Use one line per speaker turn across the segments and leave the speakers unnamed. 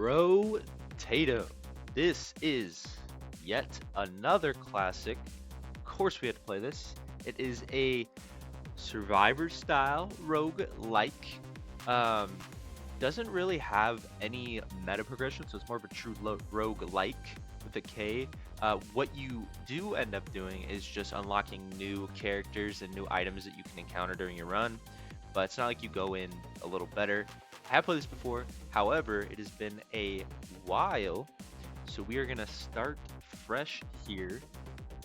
Brotato. This is yet another classic. Of course, we had to play this. It is a survivor style roguelike. Um, doesn't really have any meta progression, so it's more of a true roguelike with a K. What you do end up doing is just unlocking new characters and new items that you can encounter during your run, but it's not like you go in a little better. I have played this before, however, it has been a while, so we are gonna start fresh here,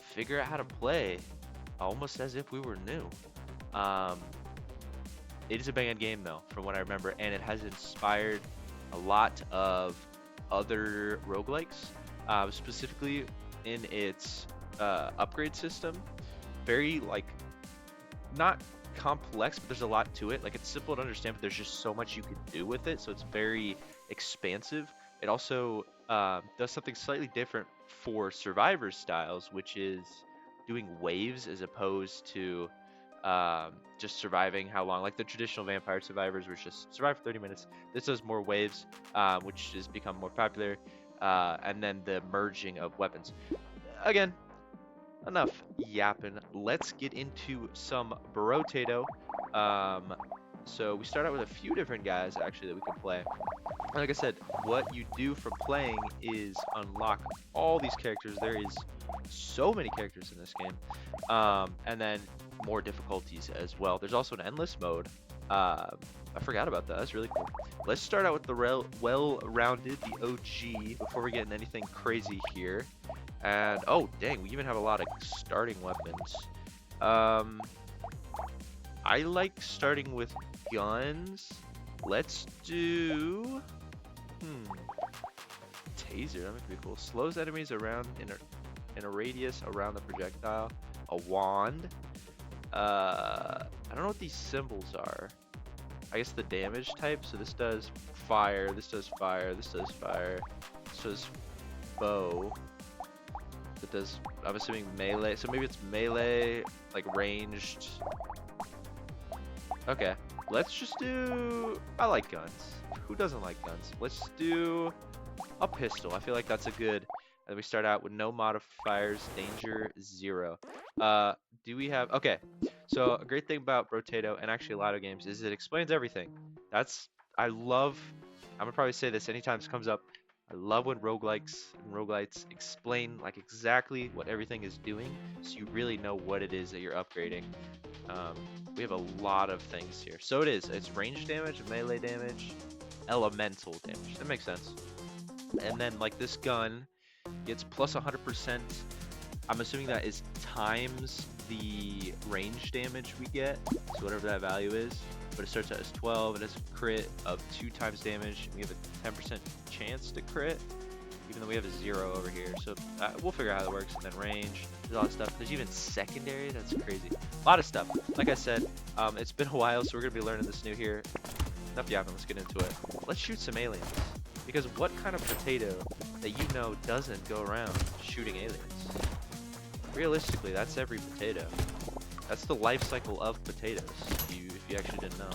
figure out how to play, almost as if we were new. Um, it is a banging game though, from what I remember, and it has inspired a lot of other roguelikes, specifically in its upgrade system. Very like not complex, but there's a lot to it. Like it's simple to understand, but there's just so much you can do with it, so it's very expansive. It also does something slightly different for survivor styles, which is doing waves as opposed to just surviving how long. Like the traditional vampire survivors, which just survive for 30 minutes. This does more waves, which has become more popular, and then the merging of weapons. Again, enough yapping. Let's get into some Brotato. So we start out with a few different guys actually that we can play. Like I said, what you do for playing is unlock all these characters. There is so many characters in this game, and then more difficulties as well. There's also an endless mode. I forgot about that. That's really cool. Let's start out with the well-rounded, the OG, before we get into anything crazy here. And oh dang, we even have a lot of starting weapons. I like starting with guns. Let's do taser. That might be cool. Slows enemies around in a radius around the projectile. A wand. I don't know what these symbols are. I guess the damage type. So this does fire. This does fire. This does fire. This does bow. It does, I'm assuming melee, so maybe it's melee, like ranged. Okay, let's just do, I like guns. Who doesn't like guns? Let's do a pistol. I feel like that's a good, and we start out with no modifiers, danger 0. Do we have, okay, so a great thing about Brotato, and actually a lot of games, is it explains everything. That's, I love, I'm gonna probably say this anytime this comes up, I love when roguelikes and roguelites explain like exactly what everything is doing, so you really know what it is that you're upgrading. We have a lot of things here. So it's range damage, melee damage, elemental damage. That makes sense. And then like this gun gets plus 100%. I'm assuming that is times the range damage we get, so whatever that value is. But it starts out as 12, it has a crit of 2 times damage, and we have a 10% chance to crit, even though we have a 0 over here. So we'll figure out how that works. And then range, there's a lot of stuff. There's even secondary, that's crazy. A lot of stuff. Like I said, it's been a while, so we're gonna be learning this new here. Enough yapping, let's get into it. Let's shoot some aliens. Because what kind of potato that you know doesn't go around shooting aliens? Realistically, that's every potato. That's the life cycle of potatoes, if you actually didn't know.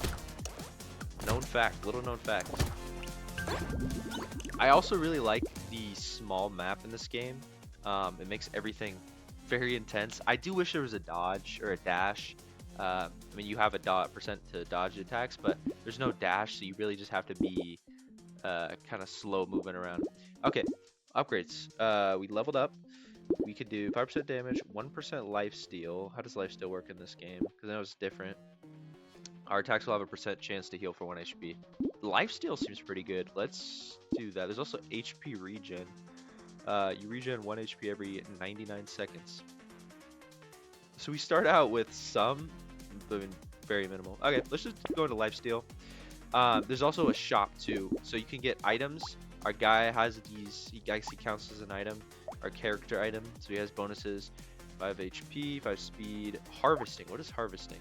Known fact, little known fact. I also really like the small map in this game. It makes everything very intense. I do wish there was a dodge or a dash. I mean, you have a percent to dodge attacks, but there's no dash, so you really just have to be kind of slow moving around. Okay, upgrades. We leveled up. We could do 5% damage, 1% lifesteal. How does lifesteal work in this game? Because I know it's different. Our attacks will have a percent chance to heal for 1 HP. Lifesteal seems pretty good. Let's do that. There's also HP regen. You regen 1 HP every 99 seconds. So we start out with some, but very minimal. Okay, let's just go into lifesteal. There's also a shop too, so you can get items. Our guy has these, he actually counts as an item. Our character item, so he has bonuses, 5 HP, 5 speed, harvesting. What is harvesting?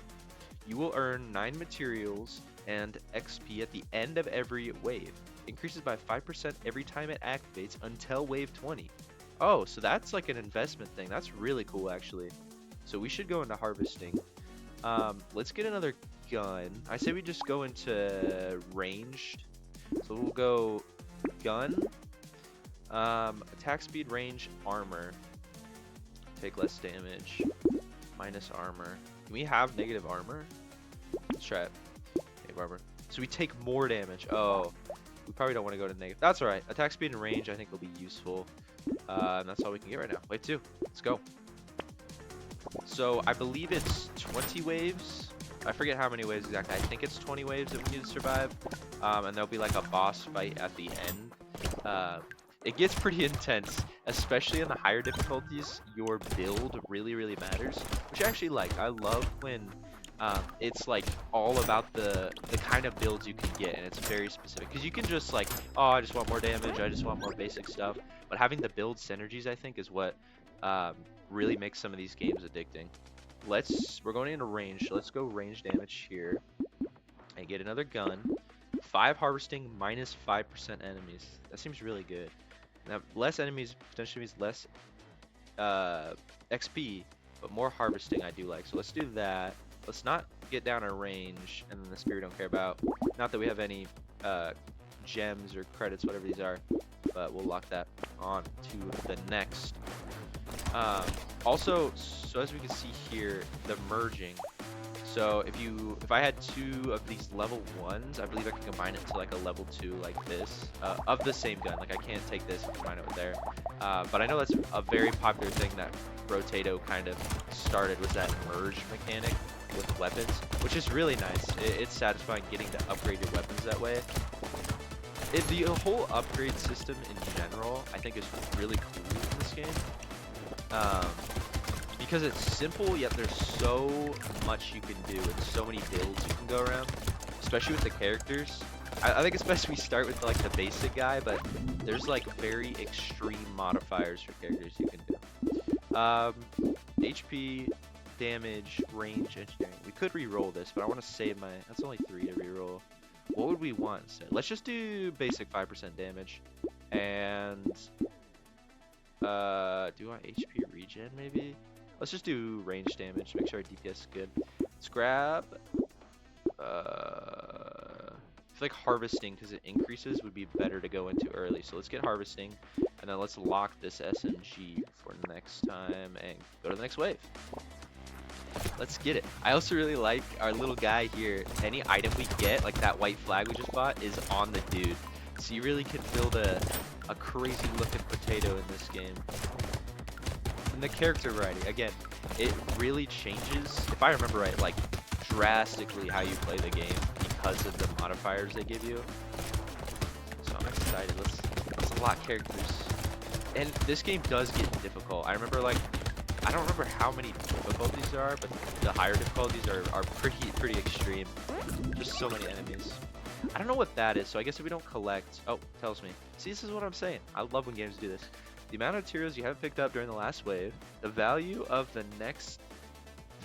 You will earn 9 materials and XP at the end of every wave. Increases by 5% every time it activates until wave 20. Oh, so that's like an investment thing. That's really cool actually. So we should go into harvesting. Let's get another gun. I say we just go into ranged. So we'll go gun. Attack speed, range, armor. Take less damage. Minus armor. Can we have negative armor? Let's try it. Negative armor. So we take more damage. Oh, we probably don't want to go to negative. That's alright. Attack speed and range I think will be useful. And that's all we can get right now. Wave 2. Let's go. So I believe it's 20 waves. I forget how many waves exactly. I think it's 20 waves that we need to survive. And there'll be like a boss fight at the end. It gets pretty intense, especially in the higher difficulties. Your build really matters, which I actually like. I love when it's like all about the kind of builds you can get, and it's very specific. Because you can just like, oh, I just want more damage, I just want more basic stuff. But having the build synergies, I think, is what really makes some of these games addicting. We're going into range. So let's go range damage here and get another gun. 5 harvesting, minus 5% enemies. That seems really good. Now, less enemies potentially means less XP, but more harvesting I do like. So let's do that. Let's not get down a range, and then the spear we don't care about. Not that we have any gems or credits, whatever these are, but we'll lock that on to the next. Also, so as we can see here, the merging. So if I had 2 of these level 1s, I believe I can combine it to like a level 2 like this, of the same gun. Like I can't take this and combine it with there. But I know that's a very popular thing that Brotato kind of started, was that merge mechanic with weapons, which is really nice. It's satisfying getting to upgrade your weapons that way. The whole upgrade system in general, I think, is really cool in this game. Because it's simple, yet there's so much you can do and so many builds you can go around, especially with the characters. I think especially we start with like the basic guy, but there's like very extreme modifiers for characters you can do. HP, damage, range, engineering. We could re-roll this, but I want to save my... That's only 3 to re-roll. What would we want instead? Let's just do basic 5% damage. And... do I want HP regen maybe? Let's just do range damage, make sure our DPS is good. Let's grab... I feel like harvesting, because it increases, would be better to go into early. So let's get harvesting, and then let's lock this SMG for next time, and go to the next wave. Let's get it. I also really like our little guy here. Any item we get, like that white flag we just bought, is on the dude. So you really can build a crazy looking potato in this game. And the character variety, again, it really changes, if I remember right, like drastically how you play the game because of the modifiers they give you. So I'm excited. Let's unlock characters. And this game does get difficult. I remember, like, I don't remember how many difficulties there are, but the higher difficulties are pretty extreme. Just so many enemies. I don't know what that is, so I guess if we don't collect... Oh, tells me. See, this is what I'm saying. I love when games do this. The amount of materials you haven't picked up during the last wave, the value of the next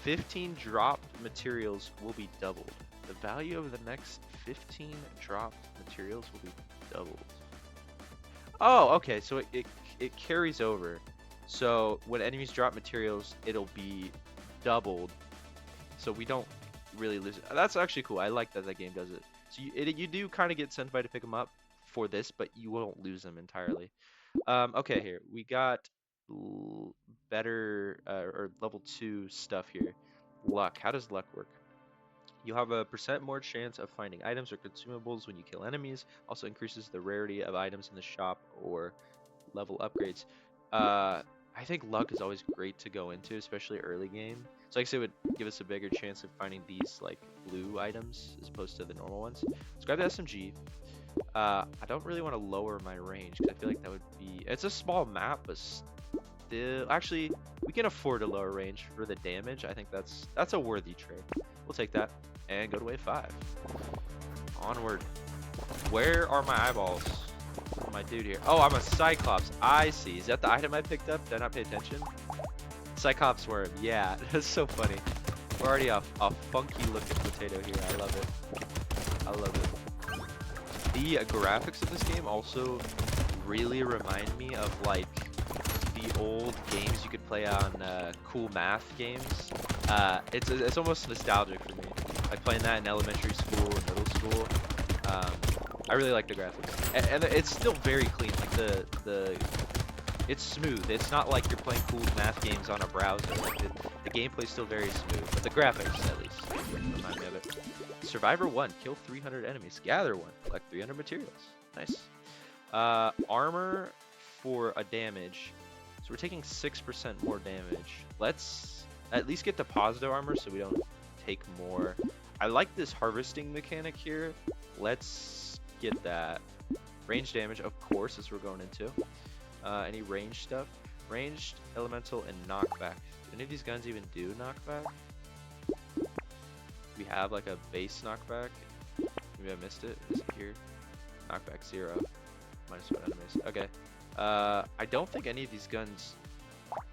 15 dropped materials will be doubled. The value of the next 15 dropped materials will be doubled. Oh, okay, so it carries over. So when enemies drop materials, it'll be doubled. So we don't really lose it. That's actually cool. I like that game does it. So you do kind of get incentivized to pick them up for this, but you won't lose them entirely. Okay, here we got better or level 2 stuff here. Luck. How does luck work? You have a % more chance of finding items or consumables when you kill enemies. Also increases the rarity of items in the shop or level upgrades. I think luck is always great to go into, especially early game. So I guess it would give us a bigger chance of finding these like blue items as opposed to the normal ones. Let's grab the SMG. I don't really want to lower my range because I feel like that would be... It's a small map, but still... Actually, we can afford to lower range for the damage. I think that's a worthy trade. We'll take that and go to wave 5. Onward. Where are my eyeballs? My dude here. Oh, I'm a Cyclops. I see. Is that the item I picked up? Did I not pay attention? Cyclops worm. Yeah, that's so funny. We're already a funky looking potato here. I love it. I love it. The graphics of this game also really remind me of like the old games you could play on cool math games. It's almost nostalgic for me. Like playing that in elementary school and middle school. I really like the graphics, and it's still very clean. Like it's smooth. It's not like you're playing cool math games on a browser. Like the gameplay's still very smooth, but the graphics at least remind me of it. Survivor 1, kill 300 enemies. Gather 1, collect 300 materials. Nice. Armor for a damage. So we're taking 6% more damage. Let's at least get the positive armor so we don't take more. I like this harvesting mechanic here. Let's get that. Range damage, of course, as we're going into. Any range stuff? Ranged, elemental, and knockback. Do any of these guns even do knockback? We have like a base knockback. Maybe I missed it. Is it here? Knockback 0. -1 enemies. Okay. I don't think any of these guns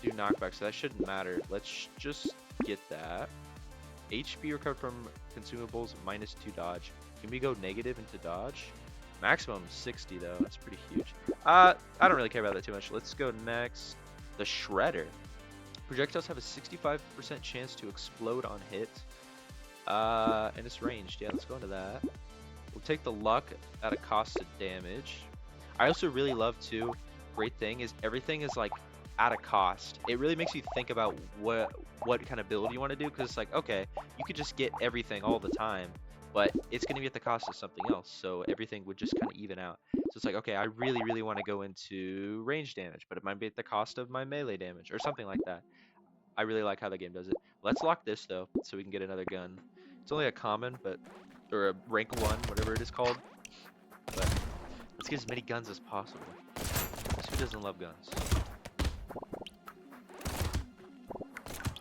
do knockback, so that shouldn't matter. Let's just get that. HP recovered from consumables, -2 dodge. Can we go negative into dodge? Maximum 60 though. That's pretty huge. I don't really care about that too much. Let's go next. The Shredder. Projectiles have a 65% chance to explode on hit. And it's ranged. Yeah, let's go into that. We'll take the luck at a cost of damage. I also really love too, great thing is everything is like at a cost. It really makes you think about what kind of build you want to do, because it's like, okay, you could just get everything all the time, but it's going to be at the cost of something else, so everything would just kind of even out. So it's like, okay, I really want to go into range damage, but it might be at the cost of my melee damage or something like that. I really like how the game does it. Let's lock this though, so we can get another gun. It's only a common, but or a rank 1, whatever it is called. But let's get as many guns as possible. Because who doesn't love guns?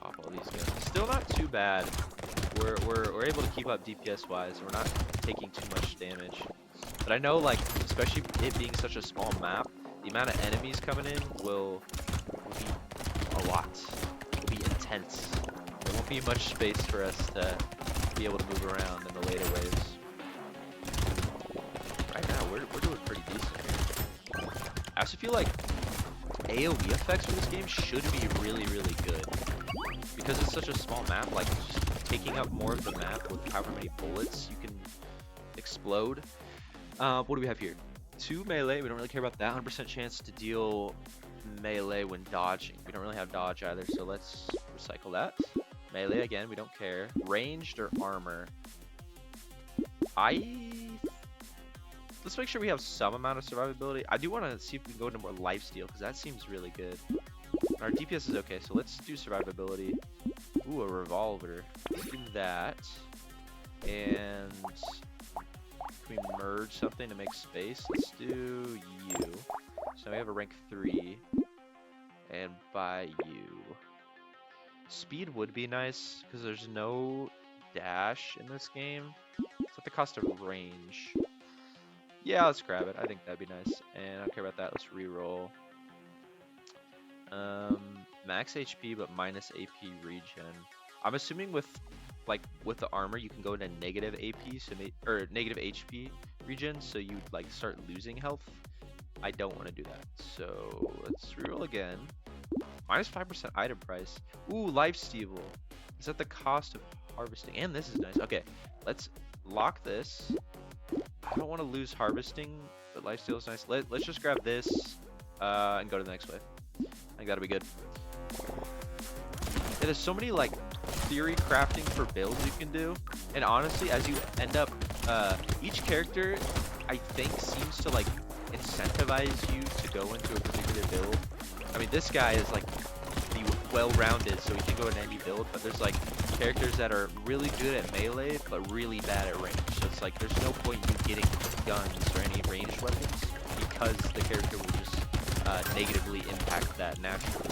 Pop all these guns. Still not too bad. We're able to keep up DPS wise. We're not taking too much damage. But I know, like, especially it being such a small map, the amount of enemies coming in will be a lot. Will be intense. There won't be much space for us to be able to move around in the later waves. Right now, we're doing pretty decent here. I also feel like AoE effects for this game should be really good. Because it's such a small map, like, just taking up more of the map with however many bullets you can explode. What do we have here? 2 melee, we don't really care about that. 100% chance to deal melee when dodging. We don't really have dodge either, so let's recycle that. Melee, again, we don't care. Ranged or armor? Let's make sure we have some amount of survivability. I do want to see if we can go into more lifesteal, because that seems really good. Our DPS is okay, so let's do survivability. Ooh, a revolver. Let's do that. And can we merge something to make space? Let's do you. So we have a rank 3. And by you. Speed would be nice, because there's no dash in this game. It's at the cost of range. Yeah, let's grab it. I think that'd be nice. And I don't care about that. Let's reroll. Max HP but minus AP regen. I'm assuming with the armor you can go into negative AP, so or negative HP regen, so you like start losing health. I don't want to do that. So let's reroll again. Minus 5% item price. Ooh, lifesteal. Is at the cost of harvesting. And this is nice. Okay, let's lock this. I don't want to lose harvesting, but lifesteal is nice. Let's just grab this and go to the next wave. I think that'll be good. Yeah, there's so many like theory crafting for builds you can do, and honestly, as you end up, each character I think seems to like incentivize you to go into a particular build. I mean, this guy is like the well-rounded, so he can go in any build, but there's like characters that are really good at melee but really bad at range. So it's like there's no point in you getting guns or any ranged weapons, because the character will just negatively impact that naturally.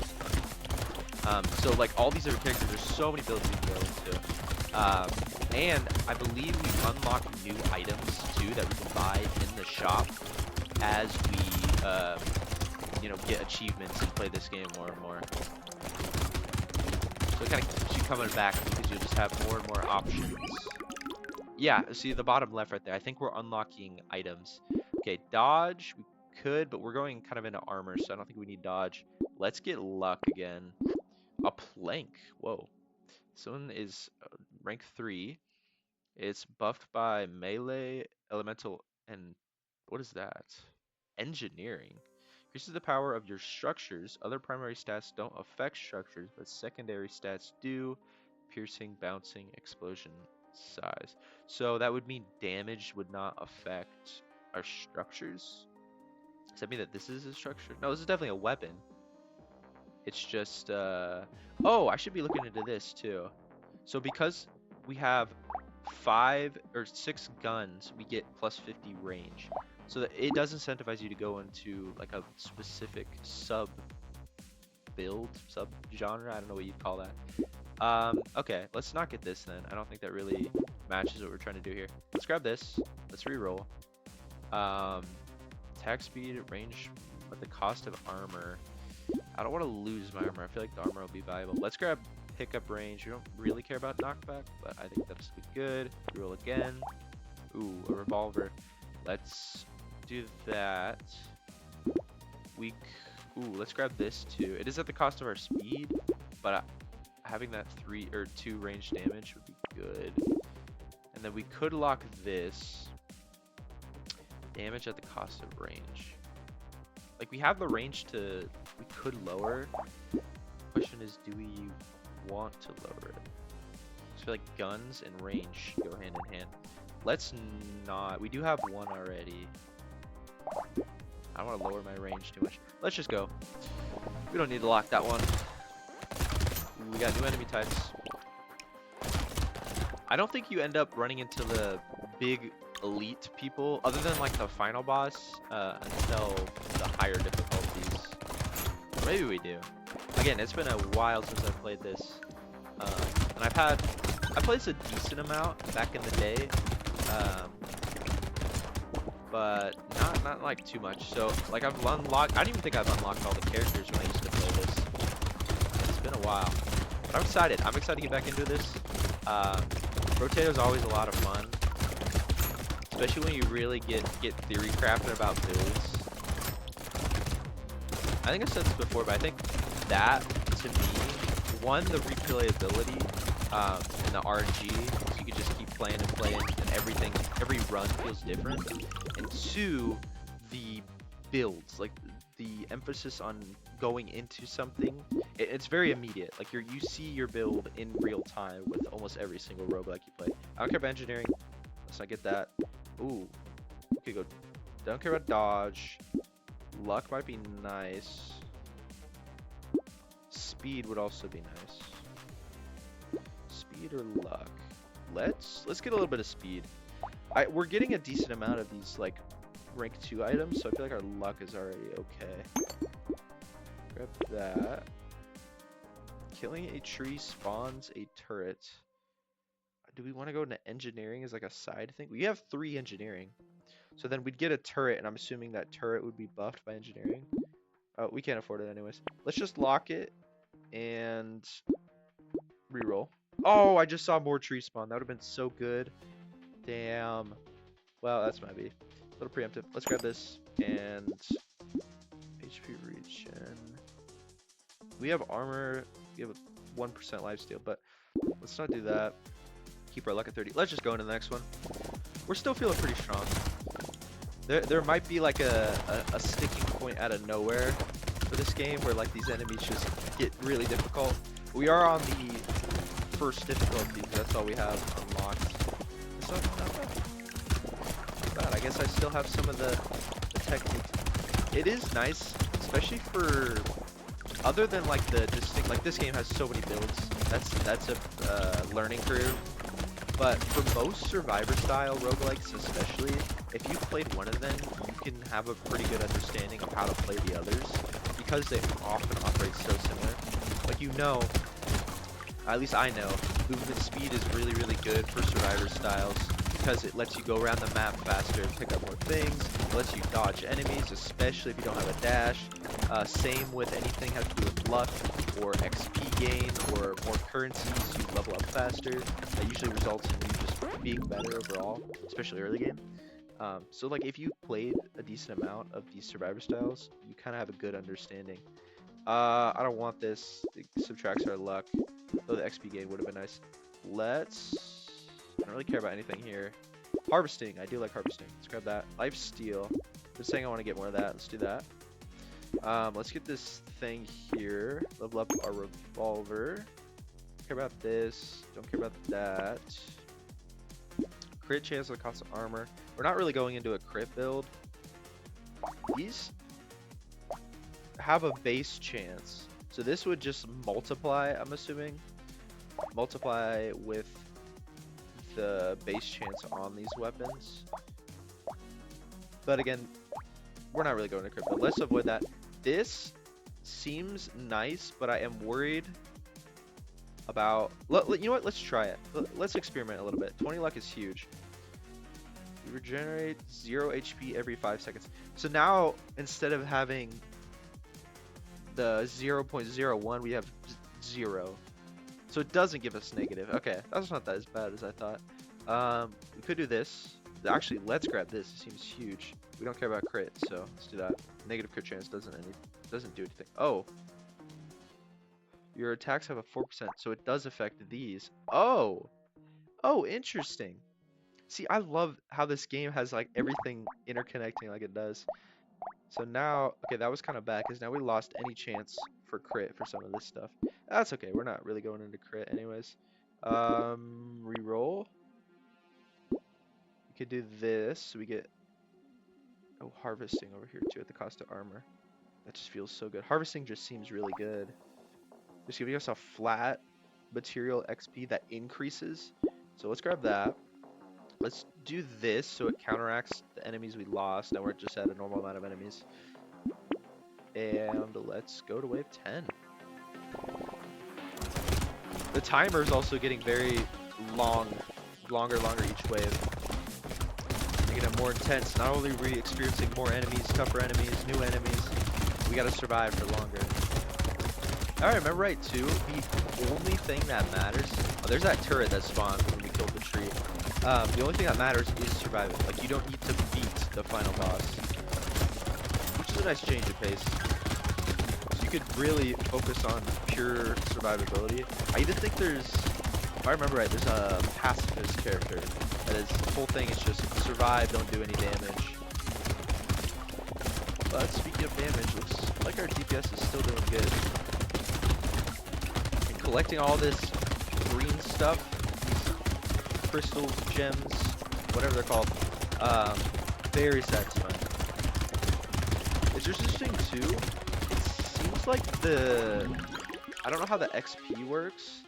So like all these other characters, there's so many builds we can go into. And I believe we unlock new items too that we can buy in the shop as we get achievements and play this game more and more. So it kind of keeps you coming back, because you'll just have more and more options. Yeah, see the bottom left right there. I think we're unlocking items. Okay, dodge, we could, but we're going kind of into armor, so I don't think we need dodge. Let's get luck again. A plank. Whoa. This one is rank 3. It's buffed by melee, elemental, and What is that? Engineering. Increases the power of your structures. Other primary stats don't affect structures, but secondary stats do. Piercing, bouncing, explosion, size. So that would mean damage would not affect our structures? Does that mean that this is a structure? No, this is definitely a weapon. It's just, oh, I should be looking into this too. So because we have 5 or 6 guns, we get plus 50 range. So that it does incentivize you to go into like a specific sub build, sub genre. I don't know what you'd call that. Okay, let's not get this then. I don't think that really matches what we're trying to do here. Let's grab this. Let's re-roll. Attack speed, range, but the cost of armor. I don't want to lose my armor. I feel like the armor will be valuable. Let's grab pickup range. We don't really care about knockback, but I think that's good. Roll again. Ooh, a revolver. Let's do that. Ooh, let's grab this too. It is at the cost of our speed, but having that 3 or 2 range damage would be good. And then we could lock this. Damage at the cost of range. Like, we have the range to, we could lower. Question is, do we want to lower it? I feel like guns and range go hand in hand. Let's not, we do have one already. I don't want to lower my range too much. Let's just go. We don't need to lock that one. Ooh, we got new enemy types. I don't think you end up running into the big elite people, other than like the final boss, until the higher difficulties. Or maybe we do. Again, it's been a while since I've played this, and I played this a decent amount back in the day, but not like too much. So like I've unlocked. I don't even think I've unlocked all the characters when I used to play this. It's been a while, but I'm excited. I'm excited to get back into this. Brotato is always a lot of fun. Especially when you really get theory crafted about builds. I think I've said this before, but I think that, to me, one, the replayability and the RNG, so you can just keep playing and playing, and every run feels different. And two, the builds, like the emphasis on going into something, it's very immediate. Like you see your build in real time with almost every single roguelike you play. I don't care about engineering. Let's not get that. Ooh, okay, go. Don't care about dodge. Luck might be nice. Speed would also be nice. Speed or luck? Let's get a little bit of speed. We're getting a decent amount of these like rank 2 items, so I feel like our luck is already okay. Grab that. Killing a tree spawns a turret. Do we want to go into engineering as like a side thing? We have 3 engineering. So then we'd get a turret, and I'm assuming that turret would be buffed by engineering. Oh, we can't afford it anyways. Let's just lock it and reroll. Oh, I just saw more tree spawn. That would have been so good. Damn. Well, that's might be a little preemptive. Let's grab this and HP regen. We have armor. We have a 1% lifesteal, but let's not do that. Keep our luck at 30. Let's just go into the next one. We're still feeling pretty strong. There might be like a sticking point out of nowhere for this game where like these enemies just get really difficult. We are on the first difficulty. That's all we have unlocked. It's not bad. Not bad. I guess I still have some of the techniques. It is nice, especially for other than like the distinct. Like this game has so many builds. That's a learning curve. But for most survivor style roguelikes especially, if you've played one of them, you can have a pretty good understanding of how to play the others, because they often operate so similar. Like, you know, at least I know, movement speed is really, really good for survivor styles, because it lets you go around the map faster and pick up more things. It lets you dodge enemies, especially if you don't have a dash. Same with anything has to do with luck or XP gain or more currencies, you level up faster. That usually results in you just being better overall, especially early game. So like if you played a decent amount of these survivor styles, you kind of have a good understanding. I don't want this. It subtracts our luck, though the XP gain would have been nice. I don't really care about anything here. Harvesting. I do like harvesting. Let's grab that. Life steal. Just saying I want to get more of that. Let's do that. Let's get this thing here. Level up our revolver. Don't care about this. Don't care about that. Crit chance on the cost of armor. We're not really going into a crit build. These have a base chance. So this would just multiply, I'm assuming. Multiply with the base chance on these weapons. But again, we're not really going to crit build. Let's avoid that. This seems nice, but I am worried about... You know what? Let's try it. Let's experiment a little bit. 20 luck is huge. You regenerate 0 HP every 5 seconds. So now, instead of having the 0.01, we have 0. So it doesn't give us negative. Okay, that's not that as bad as I thought. We could do this. Actually, let's grab this. It seems huge. We don't care about crit, so let's do that. Negative crit chance doesn't do anything. Oh. Your attacks have a 4%, so it does affect these. Oh. Oh, interesting. See, I love how this game has like everything interconnecting like it does. So now, okay, that was kind of bad because now we lost any chance for crit for some of this stuff. That's okay. We're not really going into crit anyways. Reroll. We could do this. So we get harvesting over here too at the cost of armor. That just feels so good. Harvesting just seems really good. Just giving us a flat material XP that increases. So let's grab that. Let's do this so it counteracts the enemies we lost. Now we're just at a normal amount of enemies. And let's go to wave 10. The timer is also getting very longer each wave. Making it more intense. Not only are we experiencing more enemies, tougher enemies, new enemies, we gotta survive for longer. Alright, remember right too, the only thing that matters... Oh, there's that turret that spawned when we killed the tree. The only thing that matters is surviving. Like, you don't need to beat the final boss. Which is a nice change of pace. So you could really focus on pure survivability. I even think there's, if I remember right, there's a pacifist character. That is, the whole thing is just survive, don't do any damage. But speaking of damage, looks like our DPS is still doing good. And collecting all this green stuff, crystals, gems, whatever they're called, very satisfying. It's just interesting too, it seems like I don't know how the XP works.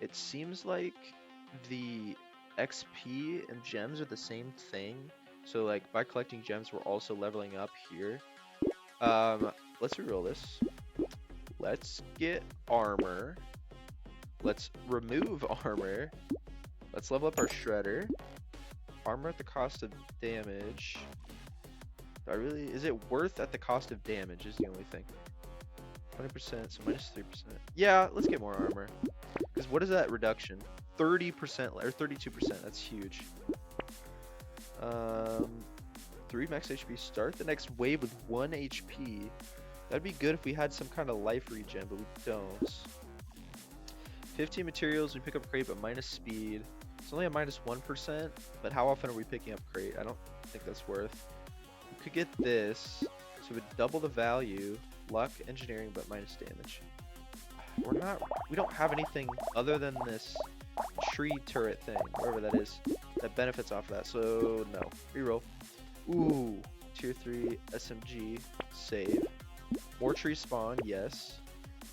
It seems like the XP and gems are the same thing. So like by collecting gems, we're also leveling up here. Let's reroll this. Let's get armor. Let's remove armor. Let's level up our shredder. Armor at the cost of damage. Is it worth at the cost of damage is the only thing. 20%, so minus 3%. Yeah, let's get more armor. Because what is that reduction? 30% or 32%, that's huge. 3 max HP, start the next wave with 1 HP. That'd be good if we had some kind of life regen, but we don't. 15 materials, we pick up crate, but minus speed. It's only a minus 1%, but how often are we picking up crate? I don't think that's worth. We could get this, so it would double the value. Luck, engineering, but minus damage. We don't have anything other than this tree turret thing, wherever that is, that benefits off of that, so no. Reroll. Ooh, tier 3 SMG, save. More trees spawn, yes.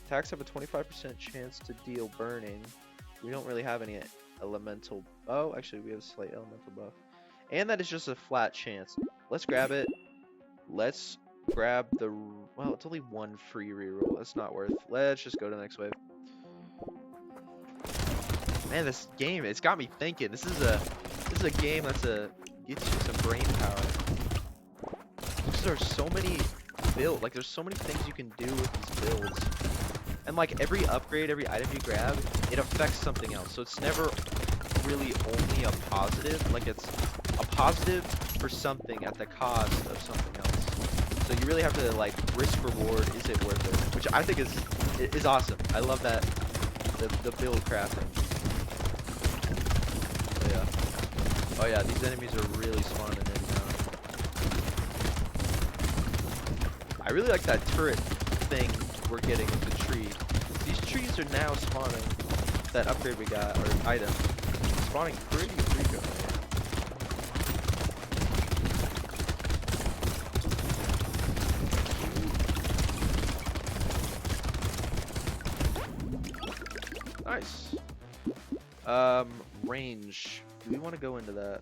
Attacks have a 25% chance to deal burning. We don't really have any elemental... Oh, actually we have a slight elemental buff. And that is just a flat chance. Let's grab it. Let's grab the... Well, it's only 1 free reroll. That's not worth. Let's just go to the next wave. Man, this game, it's got me thinking. This is a game that's gets you some brain power. Because there's so many builds. Like, there's so many things you can do with these builds. And like every upgrade, every item you grab, it affects something else. So it's never really only a positive. Like it's a positive for something at the cost of something else. So you really have to like risk reward. Is it worth it? Which I think is awesome. I love that the build crafting. So yeah. Oh yeah, these enemies are really spawning in now. I really like that turret thing we're getting with the tree. These trees are now spawning. That upgrade we got, or item, spawning pretty frequently. Nice. Range. Do we want to go into that?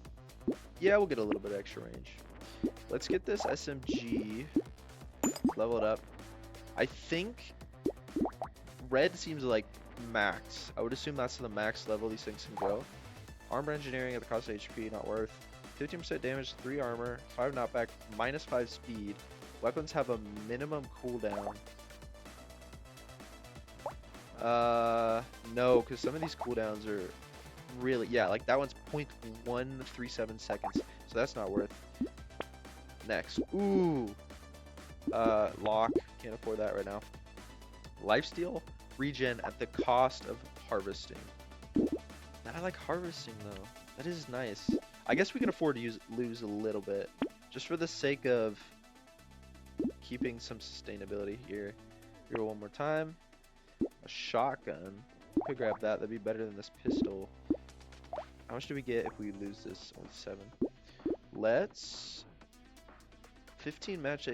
Yeah, we'll get a little bit of extra range. Let's get this SMG leveled up. I think red seems like max. I would assume that's the max level these things can go. Armor engineering at the cost of HP, not worth. 15% damage, 3 armor, 5 knockback, minus 5 speed. Weapons have a minimum cooldown. No, because some of these cooldowns are really, yeah, like that one's 0.137 seconds, so that's not worth. Next, ooh, lock, can't afford that right now. Lifesteal, regen at the cost of harvesting. I like harvesting though, that is nice. I guess we can afford to lose a little bit, just for the sake of keeping some sustainability here. Reroll one more time. A shotgun. Could grab that. That'd be better than this pistol. How much do we get if we lose this? Only 7. Let's 15 max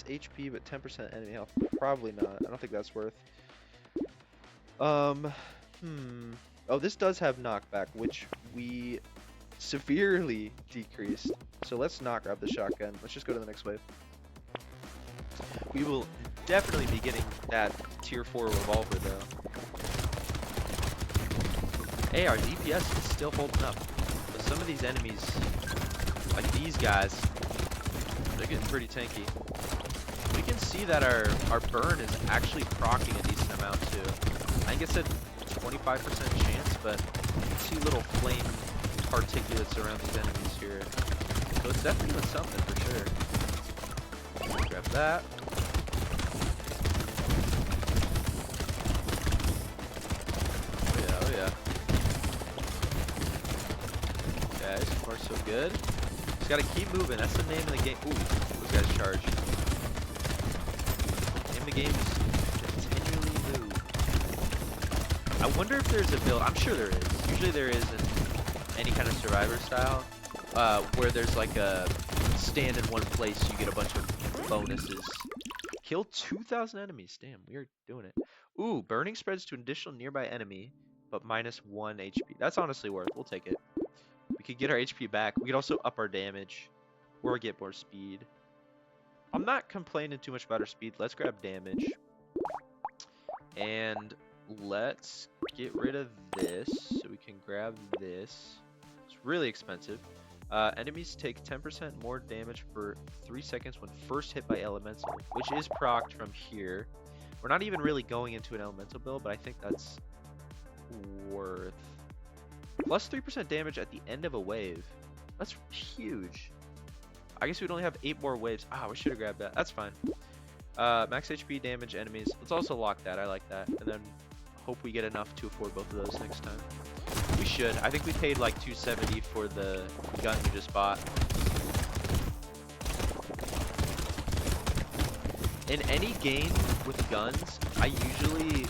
HP, but 10% enemy health. Probably not. I don't think that's worth. Oh, this does have knockback, which we severely decreased. So let's not grab the shotgun. Let's just go to the next wave. We will definitely be getting that tier 4 revolver though. Hey, our DPS is still holding up. But some of these enemies, like these guys, they're getting pretty tanky. We can see that our burn is actually proccing a decent amount too. I think it said 25% chance, but you can see little flame particulates around these enemies here. So it's definitely doing something for sure. Grab that. Oh yeah. Okay, so far so good. Just gotta keep moving. That's the name of the game. Ooh, those guys charge. The name of the game is continually move. I wonder if there's a build. I'm sure there is. Usually there is in any kind of survivor style, where there's like a stand in one place, you get a bunch of bonuses. Kill 2,000 enemies. Damn, we are doing it. Ooh, burning spreads to an additional nearby enemy, but minus 1 HP. That's honestly worth. We'll take it. We could get our HP back. We could also up our damage, or get more speed. I'm not complaining too much about our speed. Let's grab damage. And let's get rid of this, so we can grab this. It's really expensive. Enemies take 10% more damage for 3 seconds when first hit by elemental, which is procced from here. We're not even really going into an elemental build, but I think that's worth. Plus 3% damage at the end of a wave. That's huge. I guess we'd only have 8 more waves. Ah, we should have grabbed that. That's fine. Max HP damage enemies. Let's also lock that. I like that. And then hope we get enough to afford both of those next time. We should. I think we paid like $270 for the gun we just bought. In any game with guns, I usually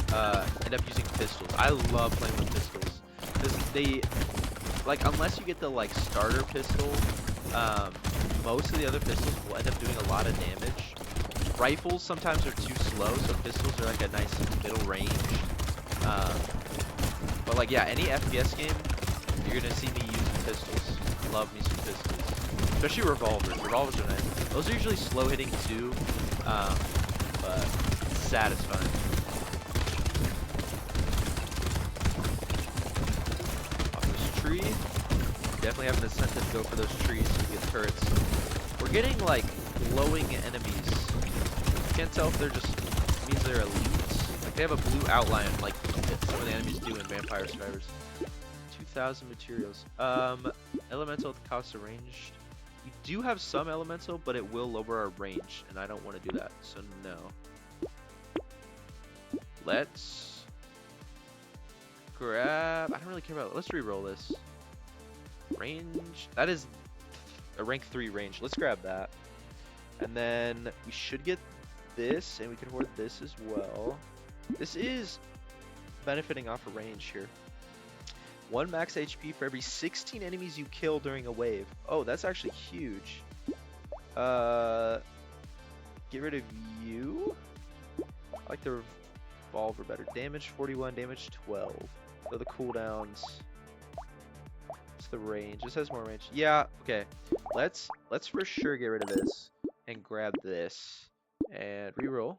end up using pistols. I love playing with pistols. Because they, like, unless you get the like starter pistol, most of the other pistols will end up doing a lot of damage. Rifles sometimes are too slow, so pistols are like a nice middle range. But like, yeah, any FPS game, you're gonna see me using pistols. Love me some pistols. Especially revolvers. Revolvers are nice. Those are usually slow hitting too, but satisfying. Off this tree. Definitely have an incentive to go for those trees to get turrets. We're getting like glowing enemies. Can't tell if they're just means they're elites. Like they have a blue outline like some of the enemies do in Vampire Survivors. 2,000 materials. Elemental at the cost of ranged. We do have some elemental, but it will lower our range, and I don't want to do that, so no. Let's grab. I don't really care about it. Let's re-roll this. range. That is a rank 3 range. Let's grab that. And then we should get this, and we can hoard this as well. This is benefiting off of range here. 1 max HP for every 16 enemies you kill during a wave. Oh, that's actually huge. Get rid of you. I like the revolver better. Damage 41, damage 12. So the cooldowns. What's the range? This has more range. Yeah, okay. Let's for sure get rid of this and grab this and reroll.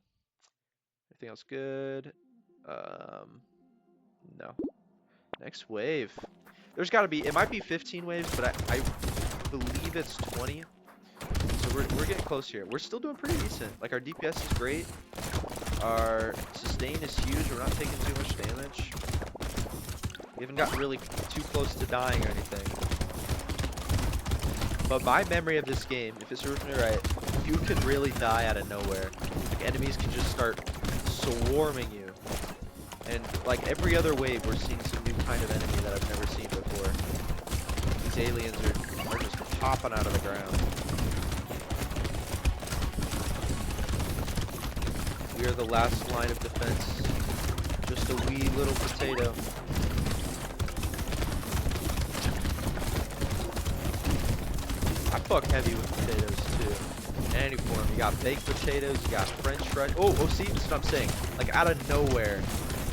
Everything else good? No. Next wave. There's got to be. It might be 15 waves, but I believe it's 20. So we're getting close here. We're still doing pretty decent. Like our DPS is great. Our sustain is huge. We're not taking too much damage. We haven't gotten really too close to dying or anything. But my memory of this game, if it serves me right, you can really die out of nowhere. Like enemies can just start swarming you. And like every other wave, we're seeing some new kind of enemy that I've never seen before. These aliens are just popping out of the ground. We are the last line of defense. Just a wee little potato. I fuck heavy with potatoes too. In any form. You got baked potatoes, you got French fries. Oh, see, that's what I'm saying. Like out of nowhere,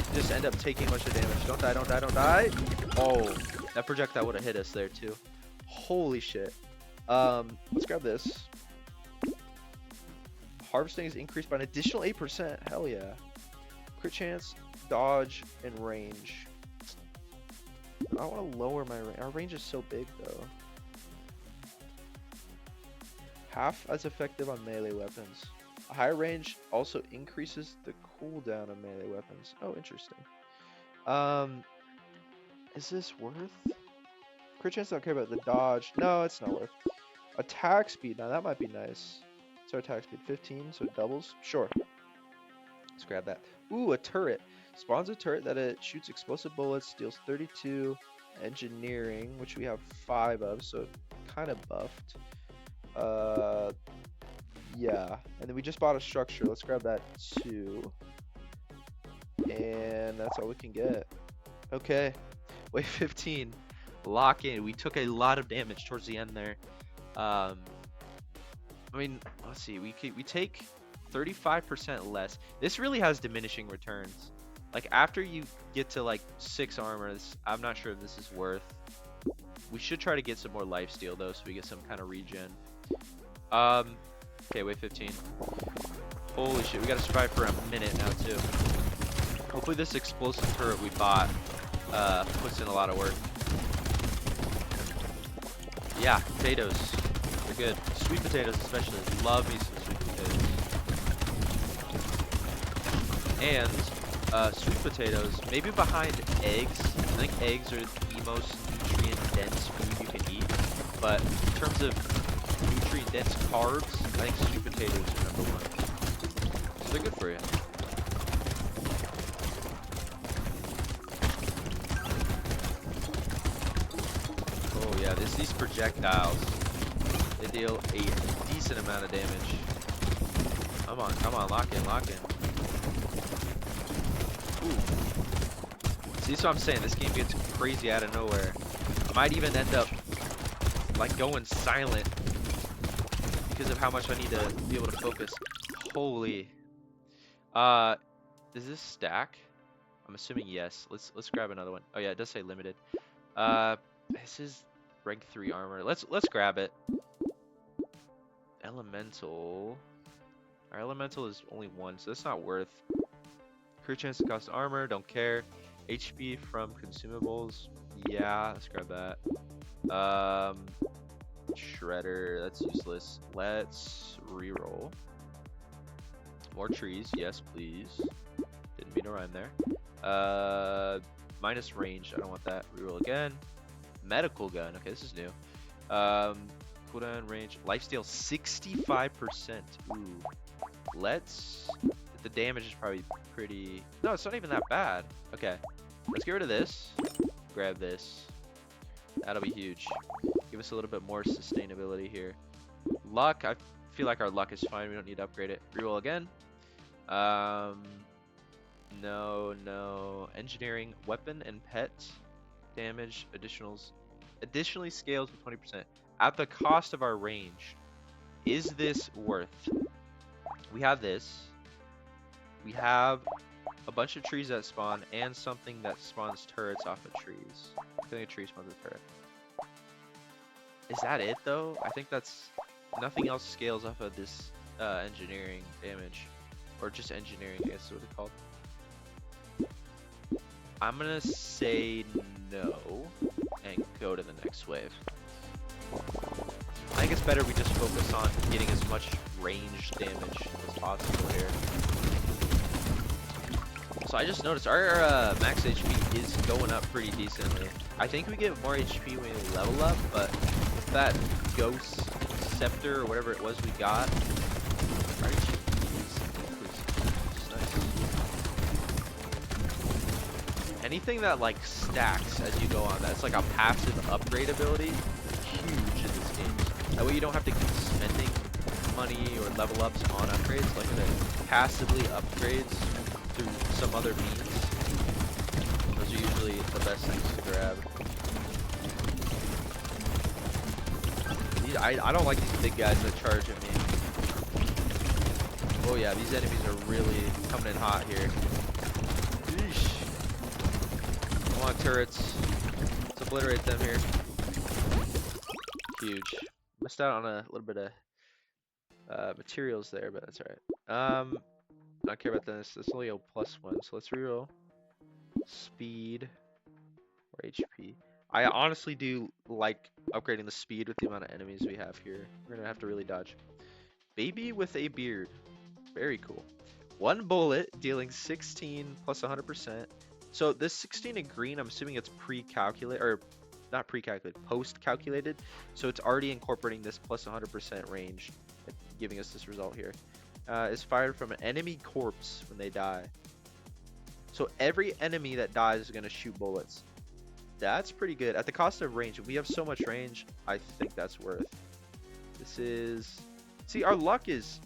you just end up taking a bunch of damage. Don't die, don't die, don't die. Oh, that projectile would have hit us there too. Holy shit. Let's grab this. Harvesting is increased by an additional 8%. Hell yeah. Crit chance, dodge, and range. I want to lower my range. Our range is so big though. Half as effective on melee weapons. A higher range also increases the cooldown of melee weapons. Oh, interesting. Is this worth? Crit chance, don't care about the dodge. No, it's not worth. Attack speed. Now that might be nice. So attack speed 15, so it doubles. Sure. Let's grab that. Ooh, a turret. Spawns a turret that it shoots explosive bullets, deals 32 engineering, which we have 5 of, so kind of buffed. Yeah. And then we just bought a structure. Let's grab that too. And that's all we can get. Okay. Wave 15. Lock in. We took a lot of damage towards the end there. I mean, let's see. We take 35% less. This really has diminishing returns. Like after you get to like 6 armors, I'm not sure if this is worth. We should try to get some more lifesteal though, so we get some kind of regen. Okay, wave 15. Holy shit, we gotta survive for a minute now too. Hopefully this explosive turret we bought puts in a lot of work. Yeah, potatoes. They're good. Sweet potatoes especially. Love me some sweet potatoes. And sweet potatoes, maybe behind eggs. I think eggs are the most nutrient-dense food you can eat. But in terms of nutrient-dense carbs, I think sweet potatoes are #1. So they're good for you. Oh yeah, these projectiles, they deal a decent amount of damage. Come on, lock in. Ooh. See, that's what I'm saying. This game gets crazy out of nowhere. I might even end up like going silent because of how much I need to be able to focus. Holy. Does this stack? I'm assuming yes. Let's grab another one. Oh yeah, it does say limited. This is rank 3 armor. Let's grab it. Elemental. Our elemental is only 1, so that's not worth. Crit chance to cost armor, don't care. HP from consumables. Yeah, let's grab that. Shredder, that's useless. Let's reroll. More trees, yes please. Didn't mean to rhyme there. Minus range, I don't want that. Reroll again. Medical gun, okay, this is new. Cooldown range, lifesteal 65%. Ooh. Let's. The damage is probably pretty. No, it's not even that bad. Okay, let's get rid of this. Grab this. That'll be huge. Give us a little bit more sustainability here. Luck, I feel like our luck is fine. We don't need to upgrade it. Reroll again. Um, no, no. Engineering, weapon, and pet damage additionally scales with 20% at the cost of our range. Is this worth? We have this. We have a bunch of trees that spawn and something that spawns turrets off of trees. I think a tree spawns a turret. Is that it though? I think that's nothing else scales off of this engineering damage, or just engineering, I guess is what it's called. I'm gonna say no and go to the next wave. I think it's better we just focus on getting as much range damage as possible here. So I just noticed our max HP is going up pretty decently. I think we get more HP when we level up, but with that ghost scepter or whatever it was we got, our HP is increasing, which is nice. Anything that like stacks as you go on, that's like a passive upgrade ability, huge in this game. That way you don't have to keep spending money or level ups on upgrades, like it passively upgrades through some other means. Those are usually the best things to grab. I don't like these big guys that charge at me. Oh yeah, these enemies are really coming in hot here. Eesh. Come on, turrets. Let's obliterate them here. Huge. Missed out on a little bit of materials there, but that's alright. I don't care about this. This is only a +1, so let's reroll. Speed or HP. I honestly do like upgrading the speed with the amount of enemies we have here. We're gonna have to really dodge. Baby with a beard. Very cool. One bullet dealing 16 plus 100%. So this 16 in green, I'm assuming it's pre-calculated, or not pre-calculated, post-calculated. So it's already incorporating this plus 100% range, giving us this result here. Is fired from an enemy corpse when they die. So every enemy that dies is going to shoot bullets. That's pretty good. At the cost of range, we have so much range, I think that's worth. This is... See, our luck is...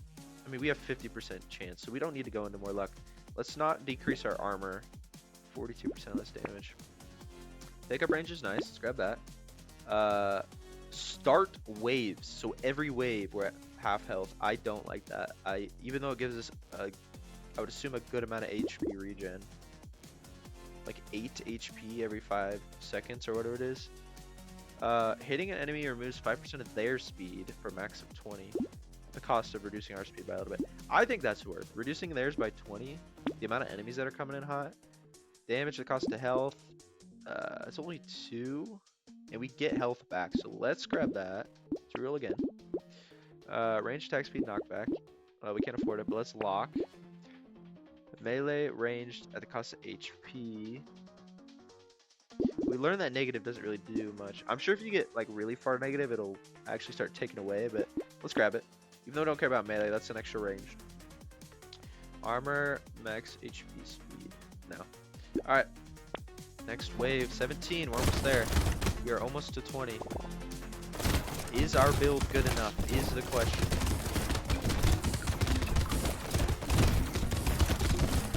I mean, we have 50% chance, so we don't need to go into more luck. Let's not decrease our armor. 42% less damage. Pickup range is nice. Let's grab that. Start waves. So every wave we're at half health. I don't like that. Even though it gives us I would assume a good amount of HP regen, like 8 HP every 5 seconds or whatever it is. Hitting an enemy removes 5% of their speed for a max of 20. The cost of reducing our speed by a little bit. I think that's worth reducing theirs by 20. The amount of enemies that are coming in hot. Damage, the cost of health. It's only 2. And we get health back, so let's grab that. Let's reroll again. Range, attack speed, knockback. We can't afford it, but let's lock. Melee, ranged at the cost of HP. We learned that negative doesn't really do much. I'm sure if you get like really far negative, it'll actually start taking away, but let's grab it. Even though I don't care about melee, that's an extra range. Armor, max HP speed. No. Alright. Next wave, 17. We're almost there. We are almost to 20. Is our build good enough? Is the question.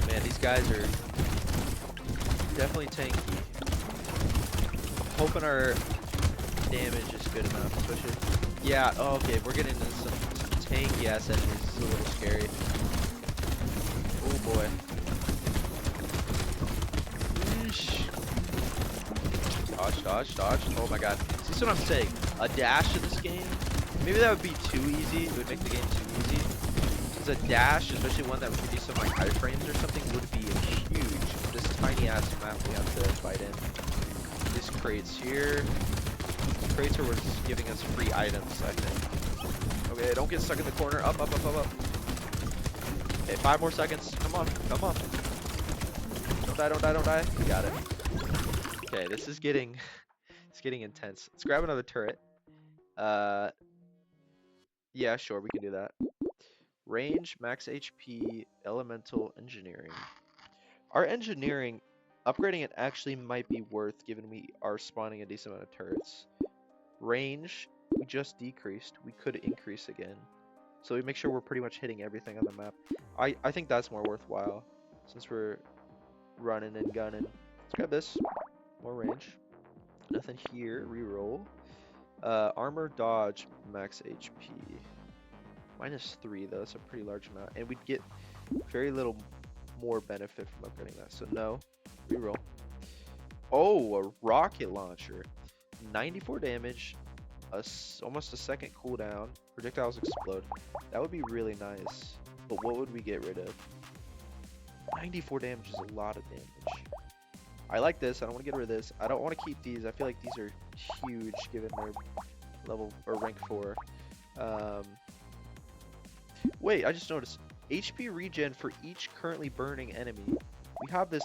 Man, these guys are definitely tanky. Hoping our damage is good enough, especially. Yeah, oh, okay, we're getting into some tanky ass enemies. This is a little scary. Oh boy. Dodge, dodge, dodge. Oh my god. See, that's what I'm saying. A dash in this game, maybe that would be too easy. It would make the game too easy. Because a dash, especially one that would produce some like iframes or something, would be huge. This tiny ass map we have to fight in. These crates here. These crates are just giving us free items, I think. Okay, don't get stuck in the corner. Up, up, up, up, up. Okay, 5 more seconds. Come on, come on. Don't die, don't die, don't die. We got it. Okay, this is getting it's getting intense. Let's grab another turret. Yeah, sure, we can do that. Range, max HP, elemental, engineering. Our engineering Upgrading it actually might be worth, given we are spawning a decent amount of turrets. Range, we just decreased. We could increase again. So we make sure we're pretty much hitting everything on the map. I think that's more worthwhile, since we're running and gunning. Let's grab this. More range. Nothing here. Reroll. Armor, dodge, max HP. -3 though, that's a pretty large amount. And we'd get very little more benefit from upgrading that. So no. Reroll. Oh, a rocket launcher. 94 damage. Almost a second cooldown. Projectiles explode. That would be really nice. But what would we get rid of? 94 damage is a lot of damage. I like this. I don't want to get rid of this. I don't want to keep these. I feel like these are huge given their level or rank 4. Wait, I just noticed. HP regen for each currently burning enemy. We have this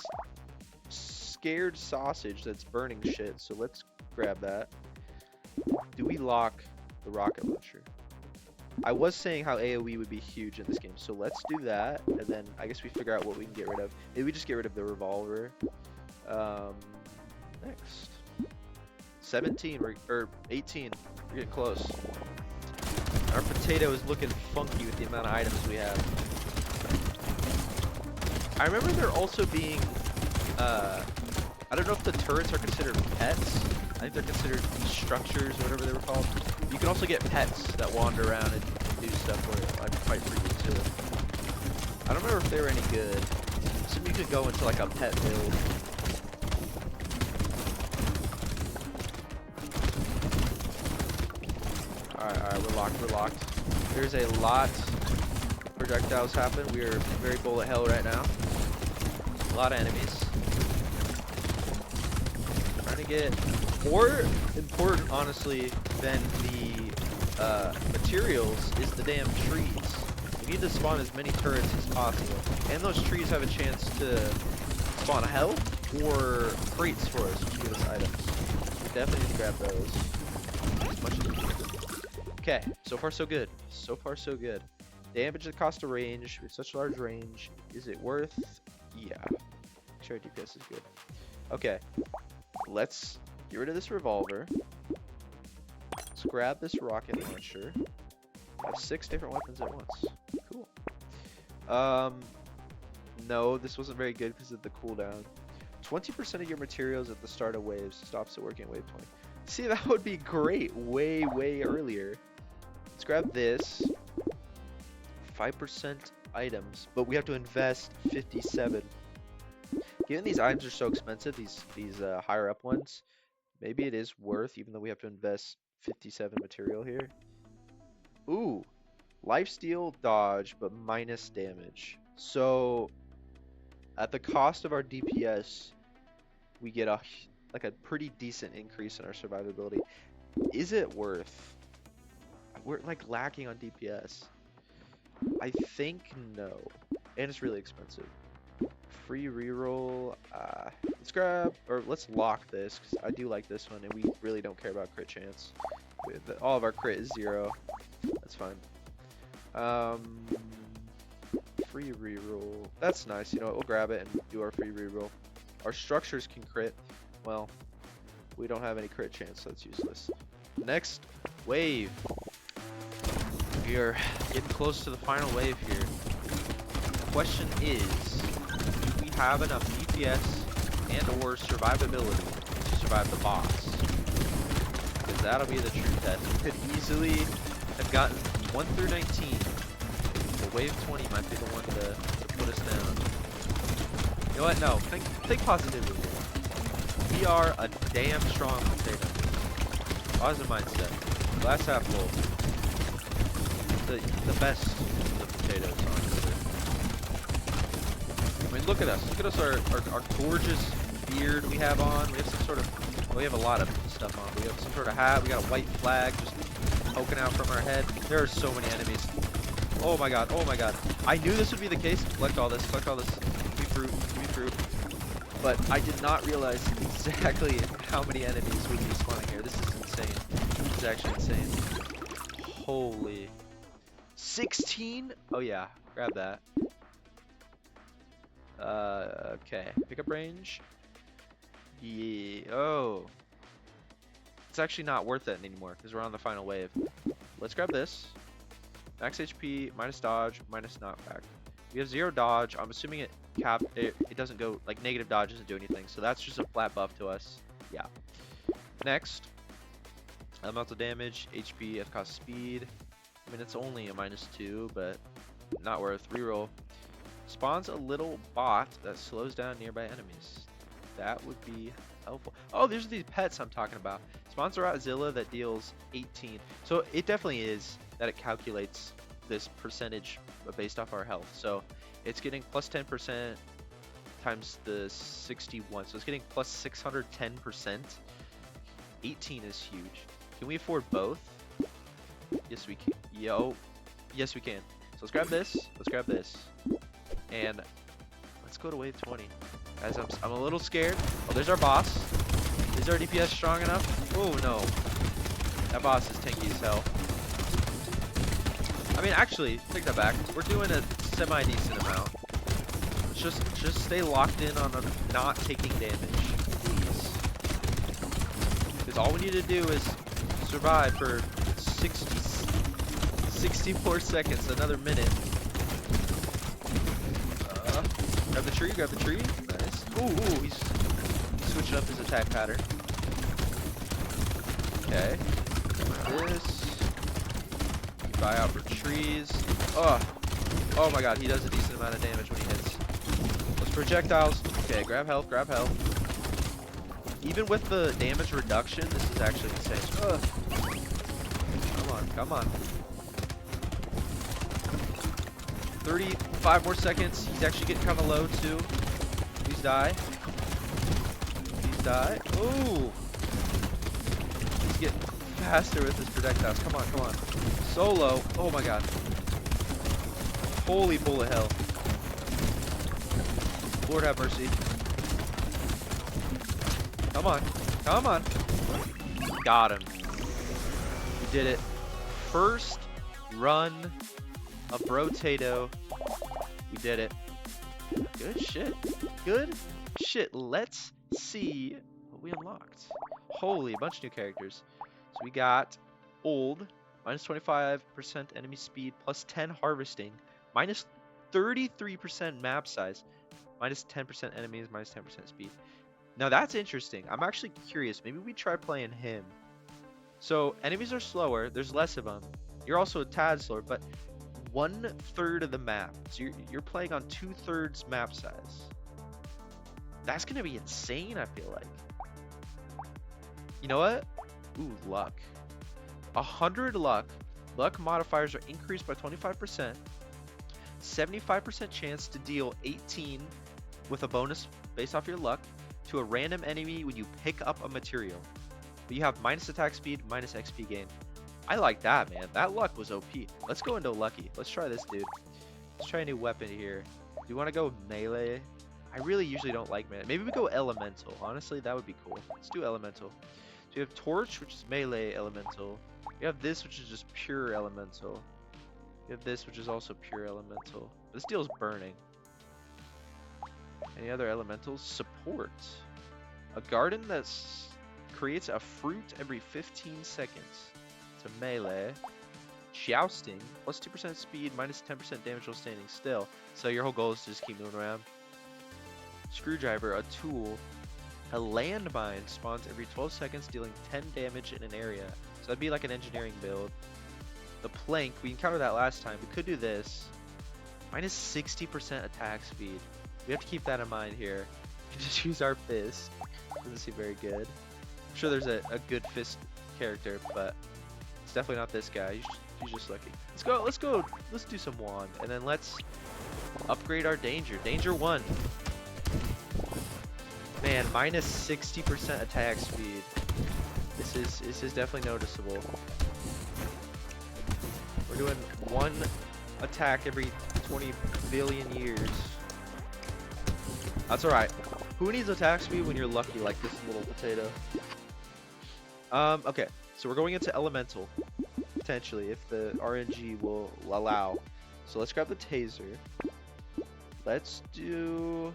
scared sausage that's burning shit, so let's grab that. Do we lock the rocket launcher? I was saying how AoE would be huge in this game, so let's do that, and then I guess we figure out what we can get rid of. Maybe we just get rid of the revolver. Next. 17, or 18, we're getting close. Our potato is looking funky with the amount of items we have. I remember there also being, I don't know if the turrets are considered pets. I think they're considered structures, or whatever they were called. You can also get pets that wander around and do stuff where I'd fight for you too. I don't remember if they were any good. Assume you could go into like a pet build. Alright, we're locked. There's a lot of projectiles happen. We are very bullet hell right now. A lot of enemies. Trying to get more important, honestly, than the materials is the damn trees. We need to spawn as many turrets as possible. And those trees have a chance to spawn health or crates for us, which give us items. We definitely need to grab those as much as we can. Okay, so far so good. So far so good. Damage at cost of range. We have such large range. Is it worth? Yeah. Sure, DPS is good. Okay. Let's get rid of this revolver. Let's grab this rocket launcher. I have 6 different weapons at once. Cool. No, this wasn't very good because of the cooldown. 20% of your materials at the start of waves stops at working at wave 20. See, that would be great way, way earlier. Let's grab this. 5% items, but we have to invest 57. Given these items are so expensive, these higher up ones, maybe it is worth, even though we have to invest 57 material here. Ooh, lifesteal, dodge, but minus damage. So at the cost of our DPS, we get a pretty decent increase in our survivability. Is it worth? We're like lacking on DPS. I think no, and it's really expensive. Free reroll. Let's lock this because I do like this one, and we really don't care about crit chance. All of our crit is 0. That's fine. Free reroll. That's nice. You know what? We'll grab it and do our free reroll. Our structures can crit. Well, we don't have any crit chance, so that's useless. Next wave. We are getting close to the final wave here. The question is, do we have enough DPS and or survivability to survive the boss? Because that'll be the true test. We could easily have gotten 1 through 19. But wave 20 might be the one to put us down. You know what? No. Think positively here. We are a damn strong potato. Positive mindset. Glass half full. The best of the potatoes, honestly. I mean, look at us. Look at us, our gorgeous beard we have on. We have some sort of, well, we have a lot of stuff on. We have some sort of hat. We got a white flag just poking out from our head. There are so many enemies. Oh my god, oh my god. I knew this would be the case. Collect all this, collect all this. Give me fruit, give me fruit. But I did not realize exactly how many enemies would be spawning here. This is insane. This is actually insane. Holy. 16? Oh yeah, grab that. Okay, pickup range. Yeah. Oh. It's actually not worth it anymore because we're on the final wave. Let's grab this. Max HP, minus dodge, minus knockback. We have 0 dodge. I'm assuming it doesn't go, like, negative dodge doesn't do anything. So that's just a flat buff to us. Yeah. Next. Elemental damage, HP at cost speed. I mean, it's only a -2, but not worth. Reroll. Spawns a little bot that slows down nearby enemies. That would be helpful. Oh, these are these pets I'm talking about. Spawns a Rotzilla that deals 18. So it definitely is that it calculates this percentage based off our health. So it's getting plus 10% times the 61. So it's getting plus 610%. 18 is huge. Can we afford both? Yes, we can. Yes, we can. So let's grab this. Let's grab this. And let's go to wave 20. Guys, I'm a little scared. Oh, there's our boss. Is our DPS strong enough? Oh, no. That boss is tanky as hell. I mean, actually, take that back. We're doing a semi-decent amount. Just stay locked in on not taking damage, please. Because all we need to do is survive for 64 seconds, another minute. Grab the tree, grab the tree. Nice. Ooh, he's switching up his attack pattern. Okay. This. Buy out for trees. Oh my god, he does a decent amount of damage when he hits. Those projectiles. Okay, grab health, grab health. Even with the damage reduction, this is actually insane. Come on. 35 more seconds. He's actually getting kind of low too. Please die. Please die. Ooh. He's getting faster with his projectiles. Come on. Solo. Oh my god. Holy bullet hell. Lord have mercy. Come on. Got him. We did it. First run of Brotato. We did it. Good shit. Let's see what we unlocked. Holy, a bunch of new characters. So we got Old, minus 25% enemy speed, plus 10 harvesting, minus 33% map size, minus 10% enemies, minus 10% speed. Now that's interesting. I'm actually curious. Maybe we try playing him. So enemies are slower. There's less of them. You're also a tad slower, but 1/3 of the map. So you're playing on 2/3 map size. That's gonna be insane, I feel like. You know what? Ooh, luck. 100 luck. Luck modifiers are increased by 25%. 75% chance to deal 18 with a bonus based off your luck to a random enemy when you pick up a material. But you have minus attack speed, minus XP gain. I like that, man. That luck was OP. Let's go into lucky. Let's try this, dude. Let's try a new weapon here. Do you want to go melee? I really usually don't like melee. Maybe we go elemental. Honestly, that would be cool. Let's do elemental. So you have torch, which is melee elemental. You have this, which is just pure elemental. You have this, which is also pure elemental. This deals burning. Any other elementals? Support. A garden that creates a fruit every 15 seconds. It's a melee. Jousting, plus 2% speed, minus 10% damage while standing still. So your whole goal is to just keep moving around. Screwdriver, a tool. A landmine spawns every 12 seconds, dealing 10 damage in an area. So that'd be like an engineering build. The plank, we encountered that last time. We could do this. Minus 60% attack speed. We have to keep that in mind here. We can just use our fist. Doesn't seem very good. I'm sure there's a good fist character, but it's definitely not this guy. He's just lucky. Let's go. Let's do some wand, and then let's upgrade our danger. Danger 1. Man, minus 60% attack speed. This is definitely noticeable. We're doing 1 attack every 20 billion years. That's alright. Who needs attack speed when you're lucky like this little potato? Okay, so we're going into elemental, potentially, if the RNG will allow. So let's grab the taser. Let's do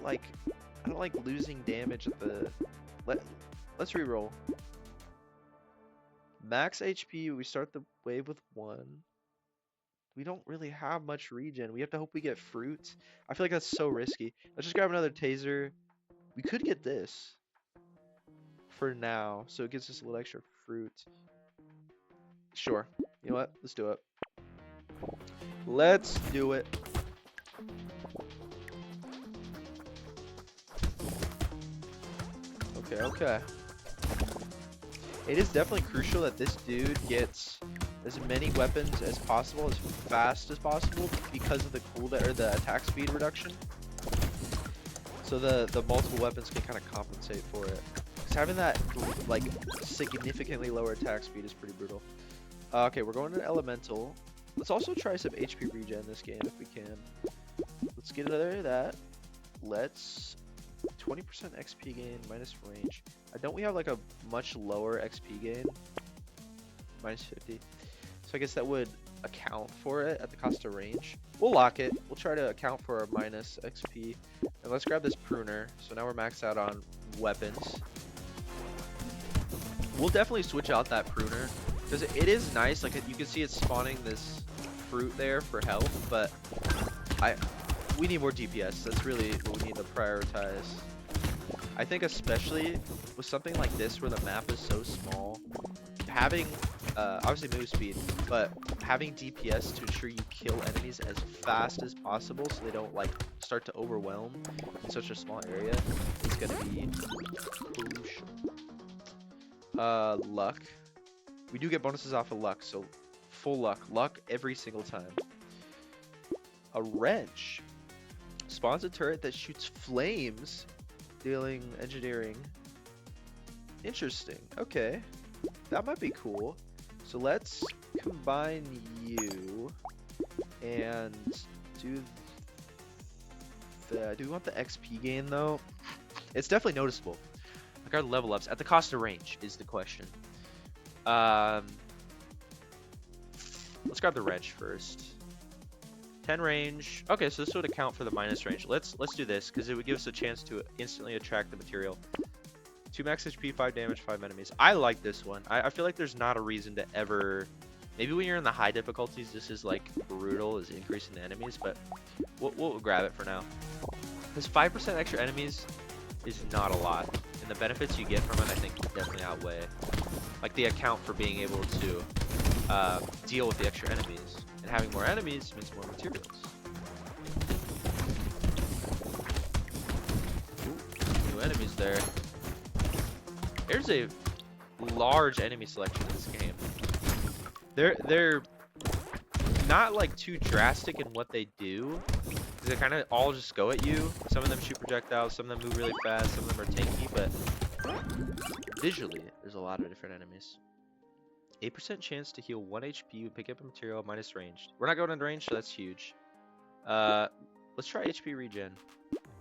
I don't like losing damage at the. Let's reroll. Max HP. We start the wave with 1. We don't really have much regen. We have to hope we get fruit. I feel like that's so risky. Let's just grab another taser. We could get this for now, so it gives us a little extra fruit. Sure. You know what? Let's do it. Let's do it. Okay, okay. It is definitely crucial that this dude gets as many weapons as possible, as fast as possible, because of the cooldown or the attack speed reduction. So the multiple weapons can kind of compensate for it. Because having that like significantly lower attack speed is pretty brutal. Okay, we're going to elemental. Let's also try some HP regen this game if we can. Let's get another of that. Let's 20% XP gain minus range. Don't we have like a much lower XP gain? Minus 50. So I guess that would account for it at the cost of range. We'll lock it. We'll try to account for our minus XP. And let's grab this pruner. So now we're maxed out on weapons. We'll definitely switch out that pruner because it is nice. Like you can see it's spawning this fruit there for health, but we need more DPS. That's really what we need to prioritize. I think especially with something like this where the map is so small, having obviously move speed, but having DPS to ensure you kill enemies as fast as possible so they don't like start to overwhelm in such a small area is gonna be crucial. Luck. We do get bonuses off of luck, so full luck. Luck every single time. A wrench. Spawns a turret that shoots flames, dealing engineering. Interesting. Okay. That might be cool. So let's combine you and do the... Do we want the XP gain though? It's definitely noticeable. Like our level ups at the cost of range is the question. Let's grab the wrench first. 10 range. Okay, so this would account for the minus range. Let's do this because it would give us a chance to instantly attract the material. 2 max HP, 5 damage, 5 enemies. I like this one. I feel like there's not a reason to ever... Maybe when you're in the high difficulties, this is like brutal, is increasing the enemies, but we'll grab it for now. Because 5% extra enemies is not a lot. And the benefits you get from it, I think, definitely outweigh. Like the account for being able to deal with the extra enemies. And having more enemies means more materials. Ooh, new enemies there. There's a large enemy selection in this game. They're not like too drastic in what they do. They kind of all just go at you. Some of them shoot projectiles, some of them move really fast, some of them are tanky, but visually, there's a lot of different enemies. 8% chance to heal 1 HP when pick up a material minus ranged. We're not going into range, so that's huge. Let's try HP regen.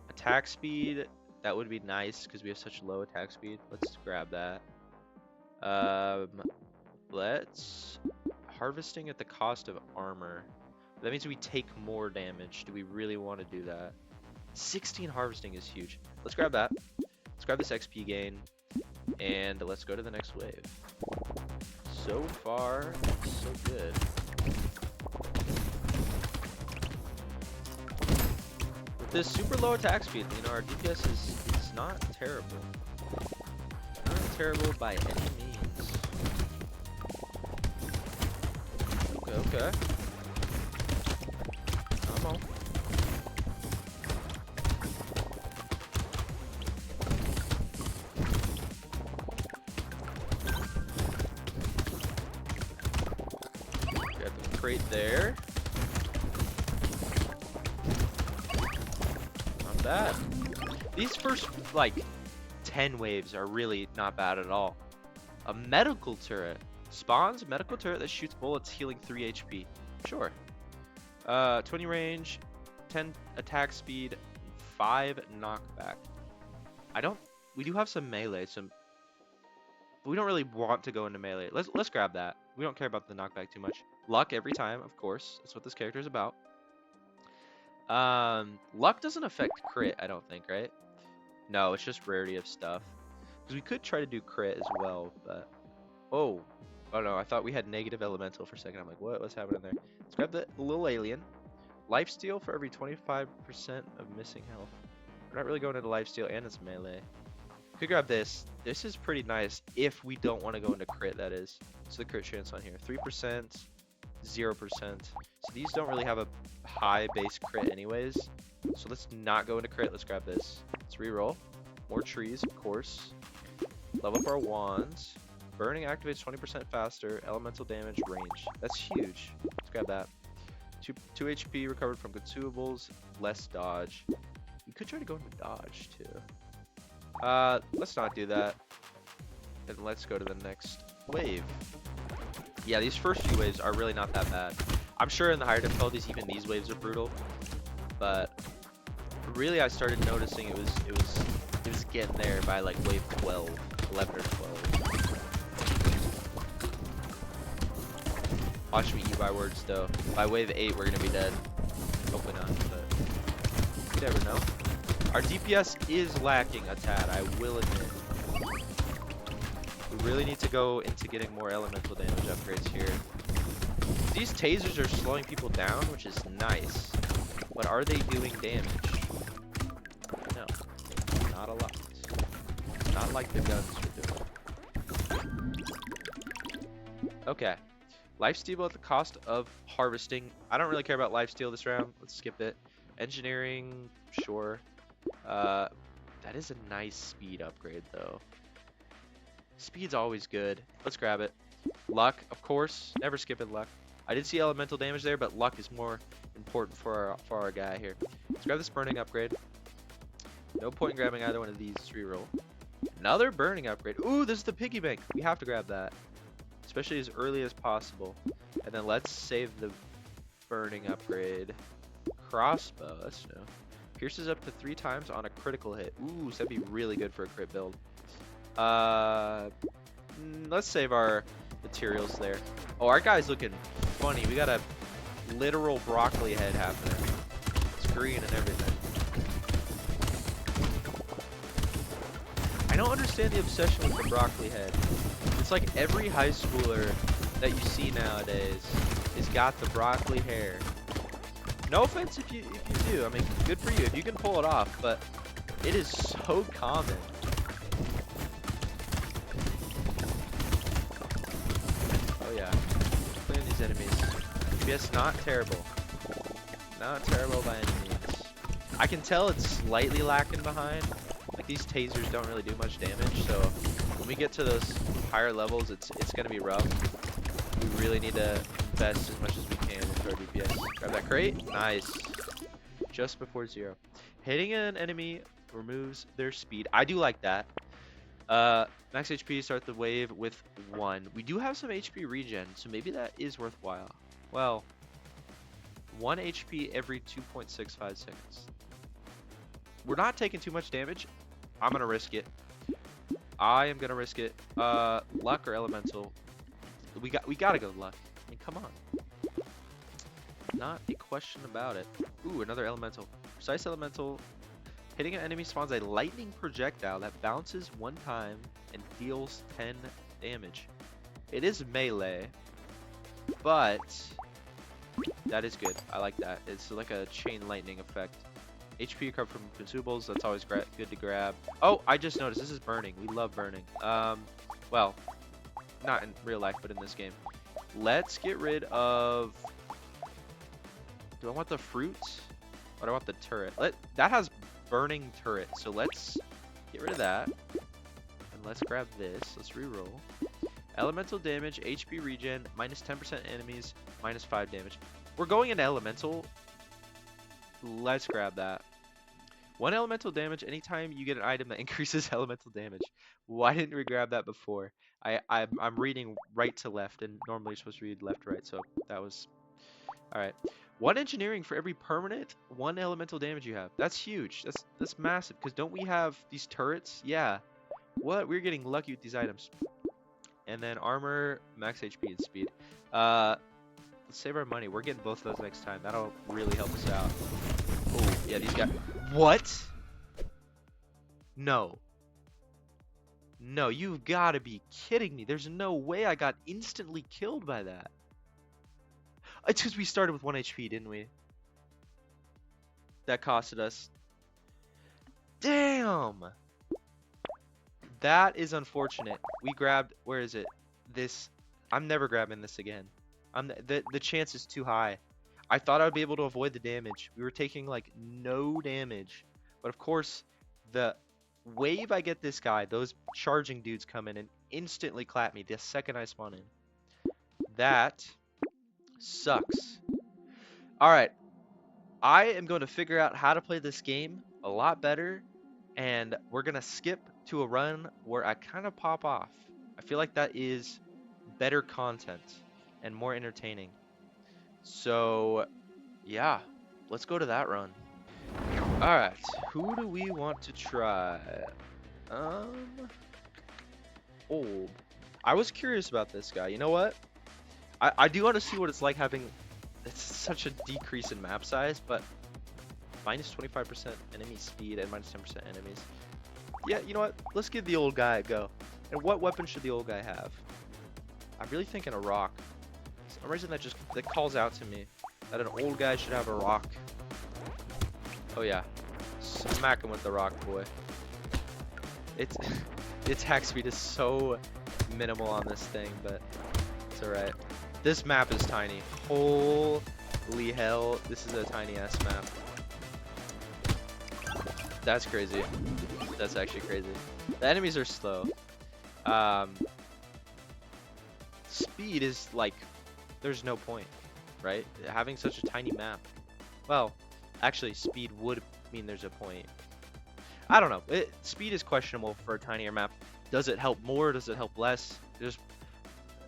Attack speed, that would be nice because we have such low attack speed. Let's grab that. Let's... Harvesting at the cost of armor. That means we take more damage. Do we really want to do that? 16 harvesting is huge. Let's grab that. Let's grab this XP gain. And let's go to the next wave. So far, so good. With this super low attack speed, you know, our DPS is not terrible. Not terrible by any means. Okay. Come on. Grab the crate there. Not bad. These first, like, 10 waves are really not bad at all. A medical turret. Spawns a medical turret that shoots bullets healing 3 HP. Sure. 20 range, 10 attack speed, 5 knockback. We do have some melee, but we don't really want to go into melee. Let's grab that. We don't care about the knockback too much. Luck every time, of course. That's what this character is about.
Luck doesn't affect crit, I don't think, right? No, it's just rarity of stuff. Because we could try to do crit as well, but oh, oh no, I thought we had negative elemental for a second. I'm like, what's happening there? Let's grab the little alien. Lifesteal for every 25% of missing health. We're not really going into lifesteal, and it's melee. Could grab this. This is pretty nice if we don't want to go into crit, that is. So the crit chance on here. 3%, 0%. So these don't really have a high base crit anyways. So let's not go into crit. Let's grab this. Let's reroll. More trees, of course. Level up our wands. Burning activates 20% faster. Elemental damage range. That's huge. Let's grab that. 2 HP recovered from consumables. Less dodge. We could try to go into dodge too. Let's not do that. And let's go to the next wave. Yeah, these first few waves are really not that bad. I'm sure in the higher difficulties, even these waves are brutal. But really, I started noticing it was getting there by like wave 12, 11 or 12. Watch me eat my words though. By wave 8, we're gonna be dead. Hopefully not, but you never know. Our DPS is lacking a tad, I will admit. We really need to go into getting more elemental damage upgrades here. These tasers are slowing people down, which is nice. But are they doing damage? No, not a lot. Not like the guns are doing. Okay. Lifesteal at the cost of harvesting. I don't really care about lifesteal this round. Let's skip it. Engineering, sure. That is a nice speed upgrade though. Speed's always good. Let's grab it. Luck, of course. Never skipping luck. I did see elemental damage there, but luck is more important for our guy here. Let's grab this burning upgrade. No point in grabbing either one of these. Let's reroll. Another burning upgrade. Ooh, this is the piggy bank. We have to grab that, especially as early as possible. And then let's save the burning upgrade. Crossbow. That's no. Pierces up to 3 times on a critical hit. Ooh, so that'd be really good for a crit build. Let's save our materials there. Oh, our guy's looking funny. We got a literal broccoli head happening. It's green and everything. I don't understand the obsession with the broccoli head. It's like every high schooler that you see nowadays has got the broccoli hair. No offense if you do. I mean, good for you if you can pull it off, but it is so common. Oh yeah, clearing these enemies. DPS not terrible. Not terrible by any means. I can tell it's slightly lacking behind. Like these tasers don't really do much damage, so when we get to those higher levels, it's gonna be rough. We really need to invest as much as we can into our DPS. Grab that crate. Nice. Just before 0. Hitting an enemy removes their speed. I do like that. Max HP, start the wave with 1. We do have some HP regen, so maybe that is worthwhile. Well, 1 HP every 2.65 seconds. We're not taking too much damage. I'm gonna risk it. I am gonna risk it. Luck or elemental? We gotta go luck. I mean, come on. Not a question about it. Ooh, another elemental. Precise elemental. Hitting an enemy spawns a lightning projectile that bounces 1 time and deals 10 damage. It is melee, but that is good. I like that. It's like a chain lightning effect. HP recovered from consumables. That's always good to grab. Oh, I just noticed this is burning. We love burning. Well, not in real life, but in this game. Let's get rid of. Do I want the fruit? Or do I want the turret? That has burning turret, so let's get rid of that. And let's grab this. Let's reroll. Elemental damage, HP regen, minus 10% enemies, minus 5 damage. We're going into elemental. Let's grab that. 1 elemental damage anytime you get an item that increases elemental damage. Why didn't we grab that before? I'm reading right to left, and normally you're supposed to read left to right, so that was... Alright. 1 engineering for every permanent 1 elemental damage you have. That's huge. That's massive, because don't we have these turrets? Yeah. What? We're getting lucky with these items. And then armor, max HP and speed. Let's save our money. We're getting both of those next time. That'll really help us out. Oh, yeah, these guys. What? No. No, you've got to be kidding me. There's no way I got instantly killed by that. It's because we started with 1 HP, didn't we? That costed us. Damn! That is unfortunate. We grabbed, where is it? This. I'm never grabbing this again. The chance is too high. I thought I would be able to avoid the damage. We were taking like no damage. But of course, the wave I get this guy, those charging dudes come in and instantly clap me the second I spawn in. That sucks. Alright. I am going to figure out how to play this game a lot better. And we're going to skip to a run where I kind of pop off. I feel like that is better content and more entertaining. So, yeah, let's go to that run. Alright, who do we want to try? Old. I was curious about this guy. You know what? I do want to see what it's like having it's such a decrease in map size, but minus 25% enemy speed and minus 10% enemies. Yeah, you know what? Let's give the old guy a go. And what weapon should the old guy have? I'm really thinking a rock. For some reason that calls out to me that an old guy should have a rock. Oh yeah, smack him with the rock, boy. It's the attack speed is so minimal on this thing, but it's alright. This map is tiny. Holy hell, this is a tiny ass map. That's crazy. That's actually crazy. The enemies are slow. Speed is like, there's no point, right? Having such a tiny map. Well, actually, speed would mean there's a point. I don't know. Speed is questionable for a tinier map. Does it help more? Does it help less? There's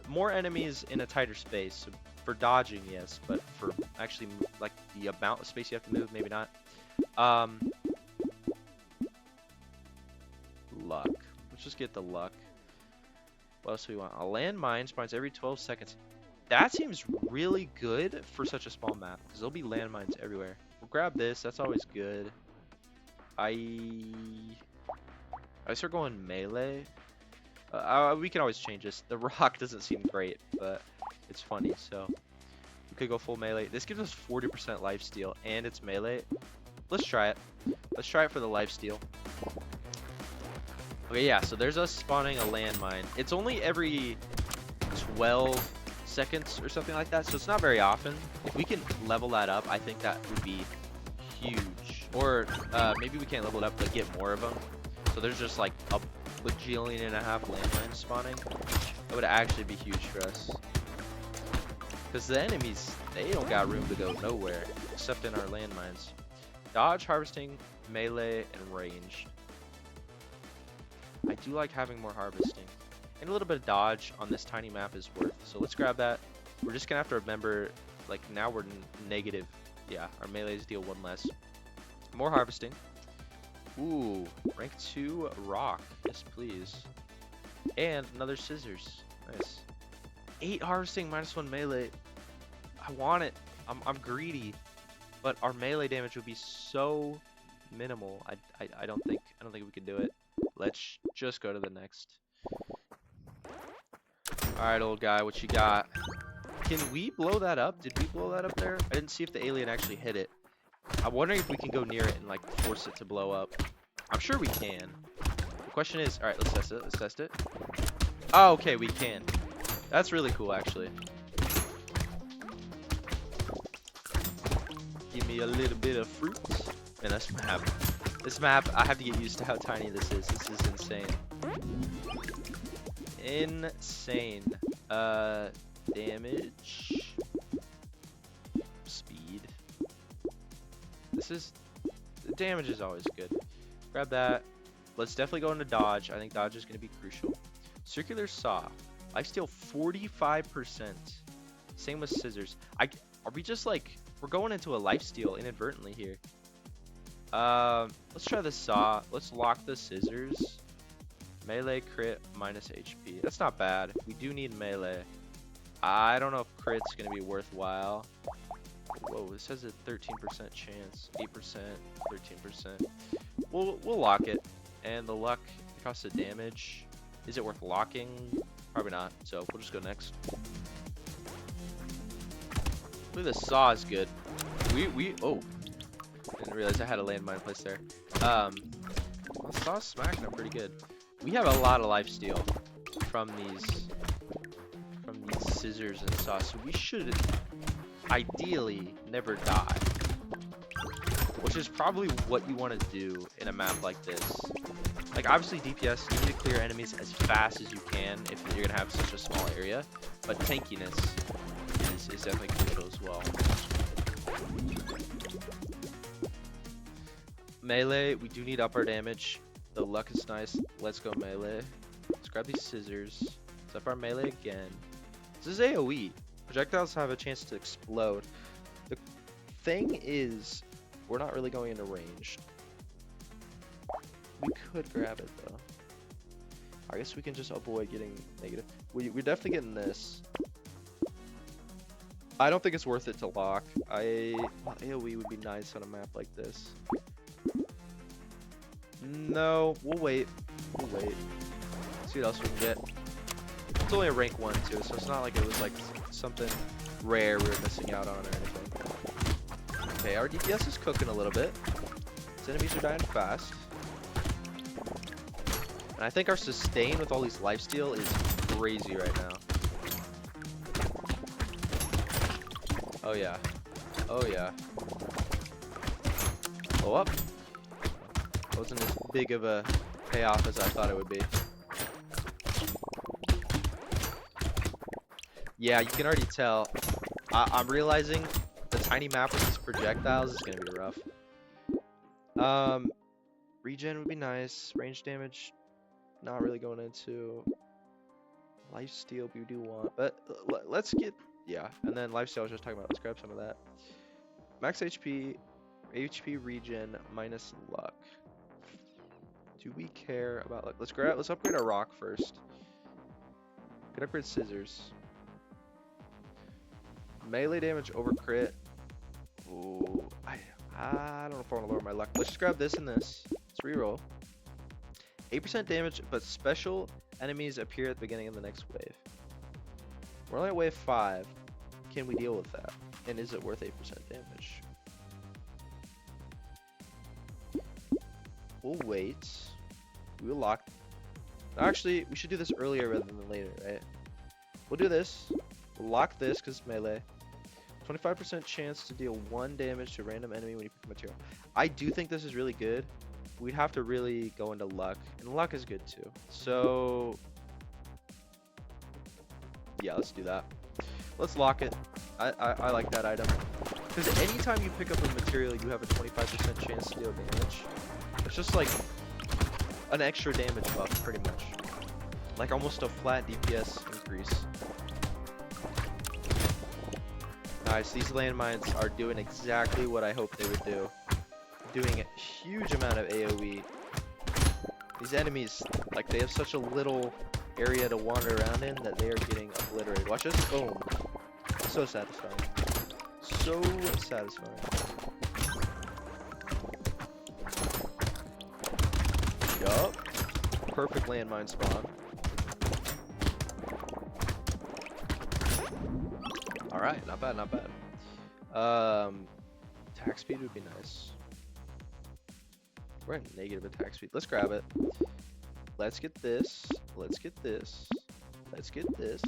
more enemies in a tighter space. So for dodging, yes, but for actually like the amount of space you have to move, maybe not. Luck. Let's just get the luck. What else do we want? A landmine spawns every 12 seconds. That seems really good for such a small map, because there'll be landmines everywhere. We'll grab this. That's always good. I start going melee. We can always change this. The rock doesn't seem great, but it's funny, so we could go full melee. This gives us 40% lifesteal, and it's melee. Let's try it. Let's try it for the lifesteal. Okay, yeah, so there's us spawning a landmine. It's only every 12 seconds or something like that, so it's not very often. If we can level that up, I think that would be huge. Or maybe we can't level it up, but get more of them. So there's just like a bajillion and a half landmines spawning. That would actually be huge for us. Because the enemies, they don't got room to go nowhere, except in our landmines. Dodge, harvesting, melee, and ranged. I do like having more harvesting. And a little bit of dodge on this tiny map is worth. So let's grab that. We're just gonna have to remember, like now we're negative. Yeah, our melees deal 1 less. More harvesting. Ooh, rank 2 rock. Yes, please. And another scissors. Nice. 8 harvesting, -1 melee. I want it. I'm greedy. But our melee damage would be so minimal. I don't think we can do it. Let's just go to the next. Alright, old guy, what you got? Can we blow that up? Did we blow that up there? I didn't see if the alien actually hit it. I'm wondering if we can go near it and like force it to blow up. I'm sure we can. The question is, alright, let's test it. Let's test it. Oh, okay, we can. That's really cool, actually. Give me a little bit of fruit. And this map. This map, I have to get used to how tiny this is. This is insane. Insane. Damage. Speed. The damage is always good. Grab that. Let's definitely go into dodge. I think dodge is going to be crucial. Circular saw. Lifesteal 45%. Same with scissors. Are we just like, we're going into a lifesteal inadvertently here. Let's try the saw. Let's lock the scissors. Melee crit -HP. That's not bad. We do need melee. I don't know if crit's gonna be worthwhile. Whoa.
Whoa, it says a 13% chance, 8%, 13%. We'll lock it, and the luck costs the damage. Is it worth locking? Probably not. So we'll just go next. Look, the saw is good. Oh, didn't realize I had a landmine placed there. The saw's smacking it pretty good. We have a lot of lifesteal from these scissors and saw, so we should ideally never die, which is probably what you want to do in a map like this. Like, obviously DPS, you need to clear enemies as fast as you can if you're gonna have such a small area, but tankiness is definitely crucial as well. Melee, we do need up our damage. The luck is nice. Let's go melee. Let's grab these scissors. Let's up our melee again. This is AoE. Projectiles have a chance to explode. The thing is, we're not really going into range. We could grab it though. I guess we can just avoid getting negative. We're definitely getting this. I don't think it's worth it to lock. AoE would be nice on a map like this. No, we'll wait. We'll wait. See what else we can get. It's only a rank 1 too, so it's not like it was like something rare we were missing out on or anything. Okay, our DPS is cooking a little bit. These enemies are dying fast. And I think our sustain with all these lifesteal is crazy right now. Oh yeah. Oh yeah. Blow up. Wasn't as big of a payoff as I thought it would be. Yeah, you can already tell. I'm realizing the tiny map with these projectiles is gonna be rough. Regen would be nice. Range damage, not really going into. Lifesteal we do want, but let's get, yeah. And then lifesteal I was just talking about. Let's grab some of that. Max HP, HP regen minus luck. Do we care about luck? Let's upgrade our rock first. Can upgrade scissors. Melee damage over crit. Ooh, I don't know if I want to lower my luck. Let's just grab this and this. Let's reroll. 8% damage, but special enemies appear at the beginning of the next wave. We're only at wave 5. Can we deal with that? And is it worth 8% damage? We'll wait. We will lock. Actually, we should do this earlier rather than later, right? We'll do this. We'll lock this because it's melee. 25% chance to deal 1 damage to a random enemy when you pick a material. I do think this is really good. We'd have to really go into luck, and luck is good too. So yeah, let's do that. Let's lock it. I like that item because anytime you pick up a material, you have a 25% chance to deal damage. It's just like an extra damage buff, pretty much. Like almost a flat DPS increase. Nice, these landmines are doing exactly what I hoped they would do. Doing a huge amount of AoE. These enemies, like, they have such a little area to wander around in that they are getting obliterated. Watch this. Boom. So satisfying. So satisfying. Yup. Perfect landmine spawn. Alright, not bad, not bad. Attack speed would be nice. We're at negative attack speed. Let's grab it. Let's get this. Let's get this. Let's get this.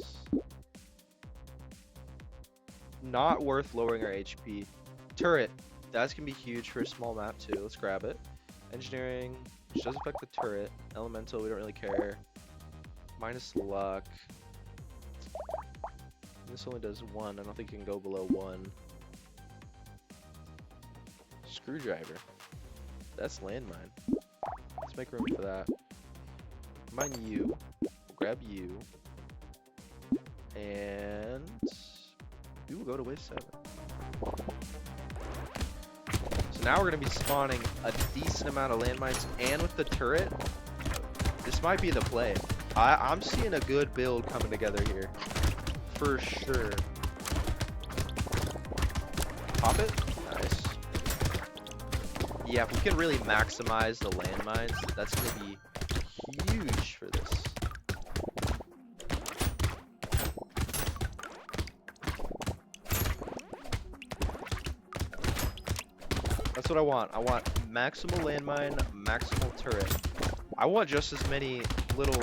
Not worth lowering our HP. Turret. That's going to be huge for a small map too. Let's grab it. Engineering, which does affect the turret. Elemental, we don't really care. Minus luck. This only does 1. I don't think you can go below 1. Screwdriver. That's landmine. Let's make room for that. Mine you. We'll grab you. And we will go to wave 7. So now we're going to be spawning a decent amount of landmines, and with the turret, this might be the play. I'm seeing a good build coming together here. For sure. Pop it. Nice. Yeah, if we can really maximize the landmines, that's going to be huge for this. That's what I want. I want maximal landmine, maximal turret. I want just as many little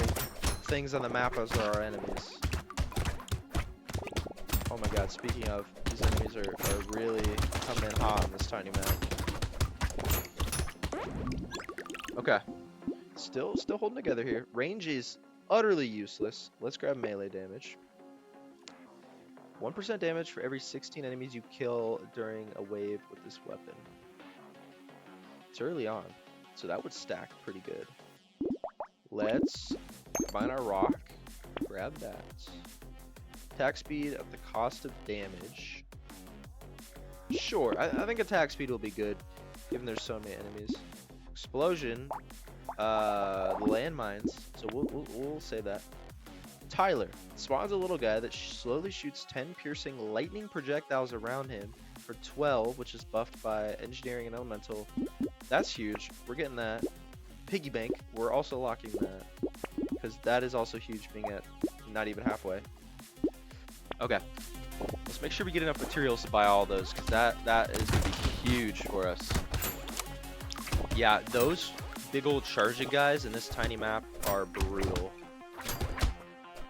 things on the map as there are enemies. Oh my god, speaking of, these enemies are really coming in hot on this tiny map. Okay. Still holding together here. Range is utterly useless. Let's grab melee damage. 1% damage for every 16 enemies you kill during a wave with this weapon. It's early on, so that would stack pretty good. Let's find our rock. Grab that. Attack speed at the cost of damage. Sure, I think attack speed will be good, given there's so many enemies. Explosion, the landmines, so we'll say that. Tyler spawns a little guy that slowly shoots 10 piercing lightning projectiles around him for 12, which is buffed by engineering and elemental. That's huge. We're getting that. Piggy bank, we're also locking that, because that is also huge, being at not even halfway. Okay, let's make sure we get enough materials to buy all those, because that is going to be huge for us. Yeah, those big old charging guys in this tiny map are brutal,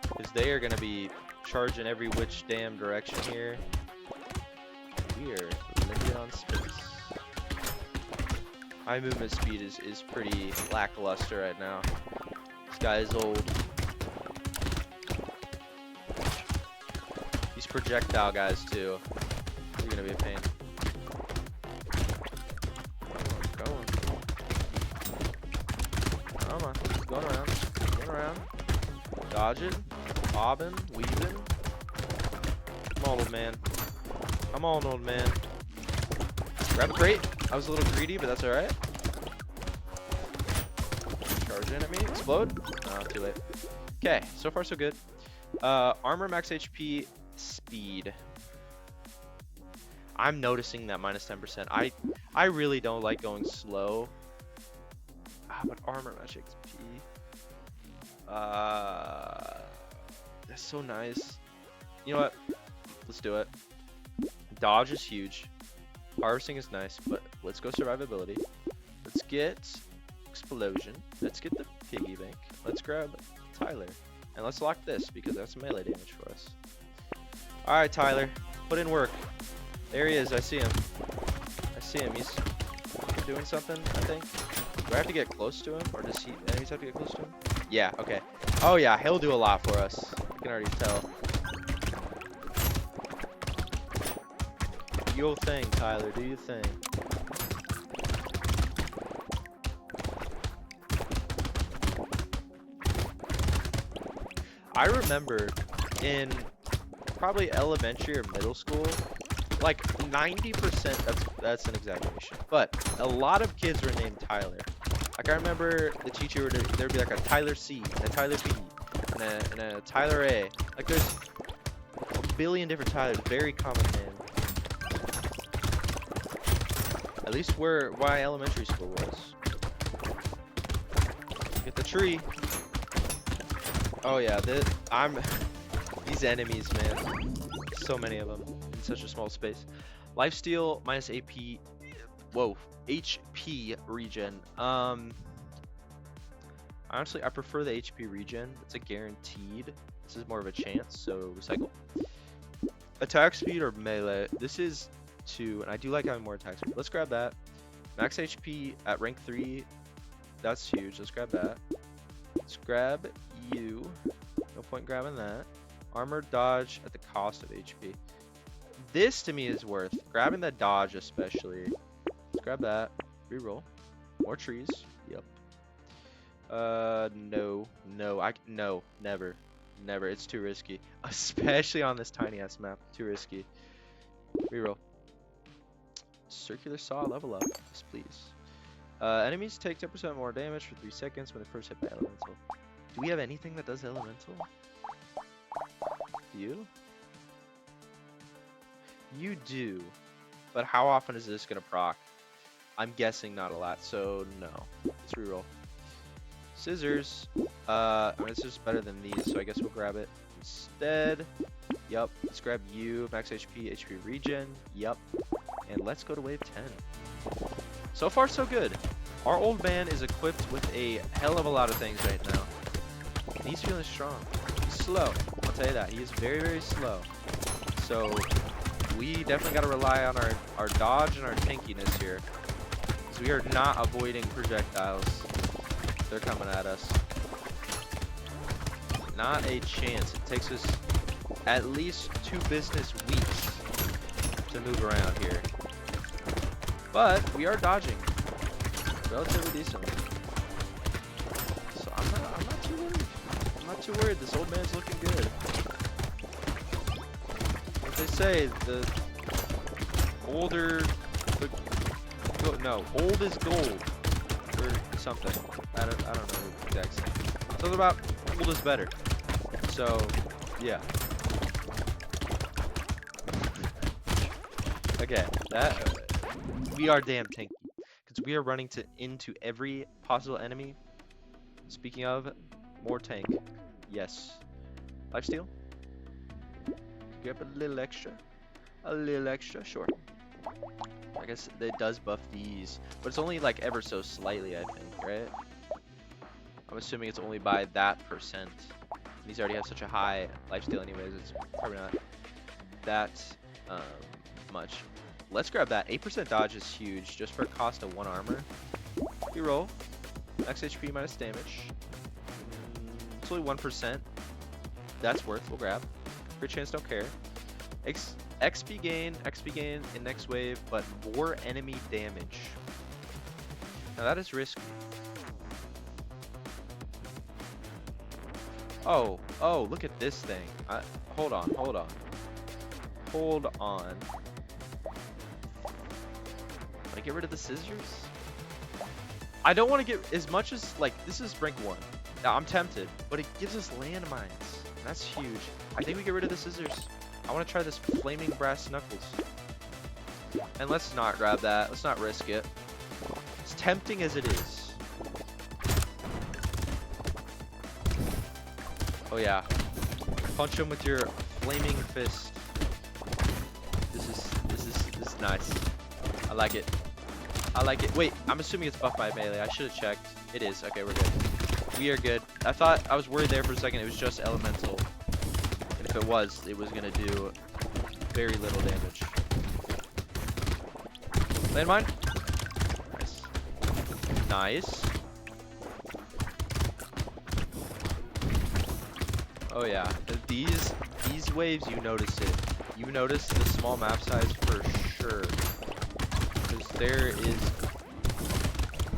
because they are going to be charging every which damn direction here. We are limited on space. My movement speed is pretty lackluster right now. This guy is old. These projectile guys too. They're gonna be a pain. Come on. Going around. Going around. Dodging. Bobbing. Weaving. Come on, old man. Come on, old man. Grab a crate. I was a little greedy, but that's alright. Charge enemy. Explode. Oh, too late. Okay, so far so good. Armor, max HP, speed. I'm noticing that minus 10%. I really don't like going slow. But armor, max HP. That's so nice. You know what? Let's do it. Dodge is huge. Harvesting is nice, but let's go survivability. Let's get explosion. Let's get the piggy bank. Let's grab Tyler. And let's lock this, because that's melee damage for us. Alright, Tyler. Put in work. There he is. I see him. I see him. He's doing something, I think. Do I have to get close to him? Or does enemies have to get close to him? Yeah, okay. Oh yeah, he'll do a lot for us. I can already tell. Do your thing, Tyler. Do your thing. I remember in probably elementary or middle school, like 90%, that's an exaggeration, but a lot of kids were named Tyler. Like I remember the teacher would, there'd be like a Tyler C, and a Tyler B, and a Tyler A. Like there's a billion different Tylers, very common name. At least where my elementary school was. Get the tree. Oh yeah, these enemies, man. So many of them in such a small space. Lifesteal minus AP. Whoa, HP regen. Honestly, I prefer the HP regen. It's a guaranteed. This is more of a chance, so recycle. Attack speed or melee. This is 2, and I do like having more attack speed. Let's grab that. Max HP at rank 3. That's huge. Let's grab that. Let's grab you. No point grabbing that. Armor dodge at the cost of HP. This to me is worth grabbing the dodge, especially. Let's grab that. Reroll. More trees. Yep. No, never. It's too risky, especially on this tiny ass map. Too risky. Reroll. Circular saw, level up, yes, please. Enemies take 10% more damage for 3 seconds when they're first hit by elemental. Do we have anything that does elemental? Do you? You do. but how often is this gonna proc? I'm guessing not a lot, so no. Let's reroll. Scissors. I mean, it's just better than these, so I guess we'll grab it instead. Yup. Let's grab you. Max HP, HP regen. Yup. And let's go to wave 10. So far, so good. Our old man is equipped with a hell of a lot of things right now. And he's feeling strong. He's slow. I'll tell you that. He is very, very slow. So we definitely got to rely on our dodge and our tankiness here. Because we are not avoiding projectiles. They're coming at us. Not a chance. It takes us at least 2 business weeks to move around here. But we are dodging relatively decently. So I'm not too worried. I'm not too worried. This old man's looking good. What they say, the older old is gold. Or something. I don't know the exact same. Something about old is better. So yeah. Okay, we are damn tanky. Because we are running into every possible enemy. Speaking of, more tank. Yes. Lifesteal? Grab a little extra. A little extra, sure. I guess it does buff these. But it's only like ever so slightly, I think, right? I'm assuming it's only by that %. These already have such a high lifesteal anyways, it's probably not that much. Let's grab that. 8% dodge is huge, just for a cost of 1 armor. Reroll. Max HP minus damage. It's only 1%. That's worth. We'll grab. Crit chance, don't care. XP gain in next wave, but more enemy damage. Now that is risky. Oh, look at this thing. Hold on. Can I get rid of the scissors? I don't want to get as much as, like, this is rank 1. Now, I'm tempted, but it gives us landmines. That's huge. I think we get rid of the scissors. I want to try this flaming brass knuckles. And let's not grab that. Let's not risk it. As tempting as it is. Oh yeah. Punch him with your flaming fist. This is nice. I like it. Wait, I'm assuming it's buffed by melee. I should have checked. It is. Okay, we're good. We are good. I was worried there for a second. It was just elemental. And if it was gonna do very little damage. Landmine. Nice. Oh yeah. These waves, you notice it. You notice the small map size for sure. Because there is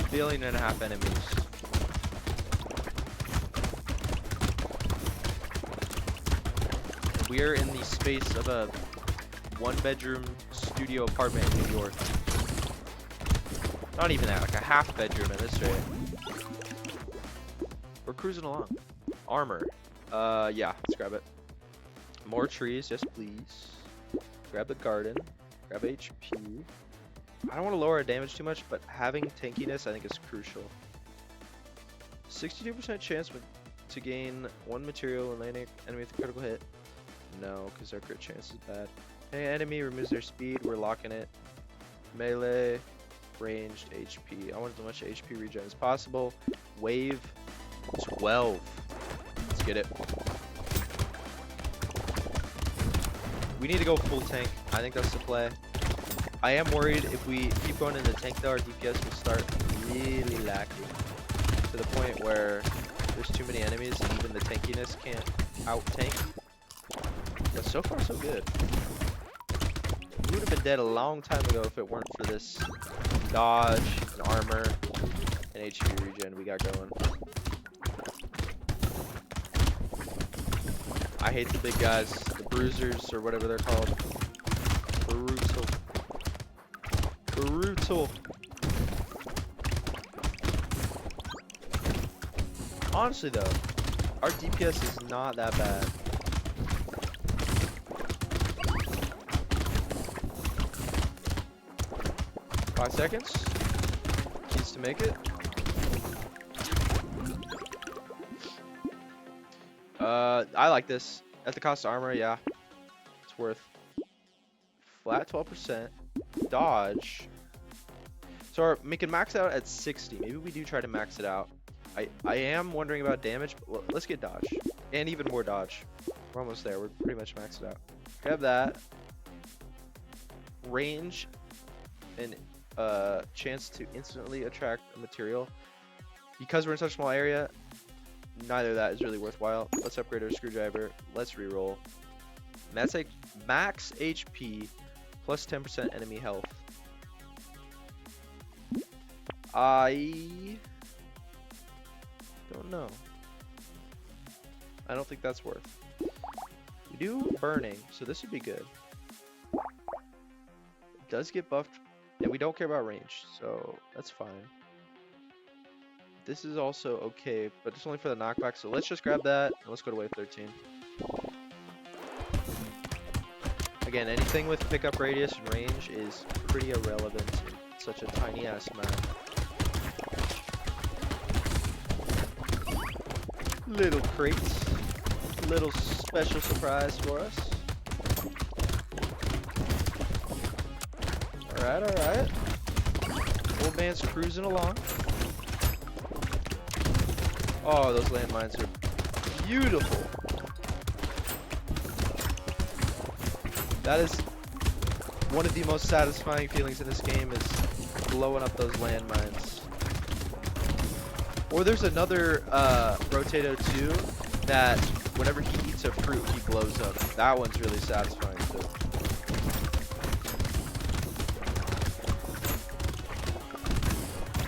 1.5 billion enemies. We are in the space of a 1-bedroom studio apartment in New York. Not even that, like a half bedroom at this rate. We're cruising along. Armor. Yeah, let's grab it. More trees, yes please. Grab the garden. Grab HP. I don't want to lower our damage too much, but having tankiness I think is crucial. 62% chance to gain 1 material and land an enemy with a critical hit. No, because our crit chance is bad. Any enemy removes their speed, we're locking it. Melee, ranged, HP. I want as much HP regen as possible. Wave 12. Let's get it. We need to go full tank. I think that's the play. I am worried if we keep going into tank though, our DPS will start really lacking. To the point where there's too many enemies and even the tankiness can't out-tank. But so far so good. We would have been dead a long time ago if it weren't for this dodge, and armor, and HP regen we got going. I hate the big guys, the bruisers or whatever they're called. Brutal. Brutal. Honestly though, our DPS is not that bad. 5 seconds. Needs to make it. I like this. At the cost of armor, yeah. It's worth. Flat 12%. Dodge. So we can max out at 60. Maybe we do try to max it out. I am wondering about damage, but let's get dodge. And even more dodge. We're almost there. We're pretty much maxed out. Grab that. Range and chance to instantly attract a material. Because we're in such a small area, neither of that is really worthwhile. Let's upgrade our screwdriver. Let's reroll. Max HP plus 10% enemy health. I don't know. I don't think that's worth. We do burning, so this would be good. It does get buffed, and we don't care about range, so that's fine. This is also okay, but it's only for the knockback, so let's just grab that, and let's go to wave 13. Again, anything with pickup radius and range is pretty irrelevant in such a tiny ass map. Little crates. Little special surprise for us. Alright, alright. Old man's cruising along. Oh, those landmines are beautiful. That is one of the most satisfying feelings in this game, is blowing up those landmines. Or there's another Brotato too, that whenever he eats a fruit, he blows up. That one's really satisfying too.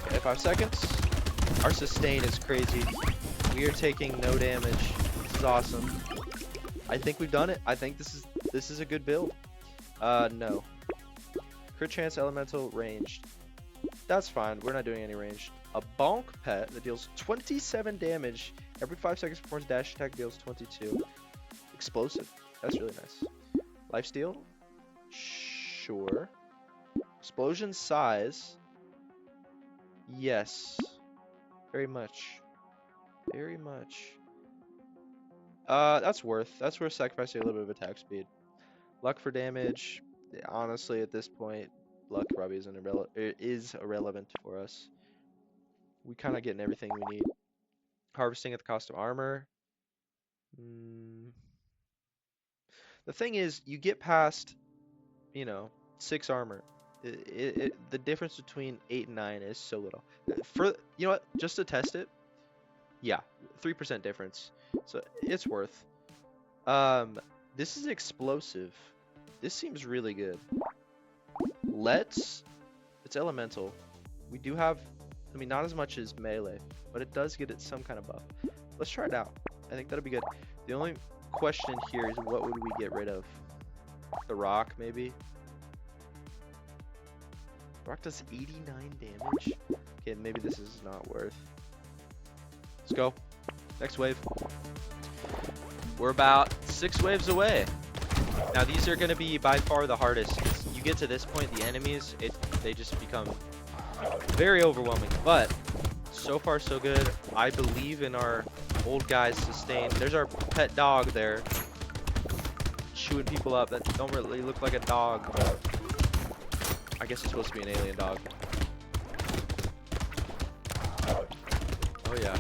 Okay, 5 seconds. Our sustain is crazy. We are taking no damage. This is awesome. I think we've done it. I think this is a good build. No. Crit chance, elemental, ranged. That's fine. We're not doing any ranged. A bonk pet that deals 27 damage every 5 seconds before his dash attack, deals 22. Explosive. That's really nice. Lifesteal? Sure. Explosion size? Yes. Very much. Very much. That's worth sacrificing a little bit of attack speed. Luck for damage. Honestly, at this point, luck probably is irrelevant for us. We kind of getting everything we need. Harvesting at the cost of armor. The thing is, you get past, 6 armor. The difference between 8 and 9 is so little. For you know what? Just to test it, yeah, 3% difference. So it's worth. This is explosive. This seems really good. It's elemental. We do have, not as much as melee, but it does get it some kind of buff. Let's try it out. I think that'll be good. The only question here is, what would we get rid of? The rock, maybe? Rock does 89 damage? Okay, maybe this is not worth. Let's go. Next wave. We're about 6 waves away. Now these are going to be by far the hardest. You get to this point, the enemies, they just become very overwhelming. But so far so good. I believe in our old guy's sustain. There's our pet dog there, chewing people up that don't really look like a dog, but I guess it's supposed to be an alien dog. Oh yeah.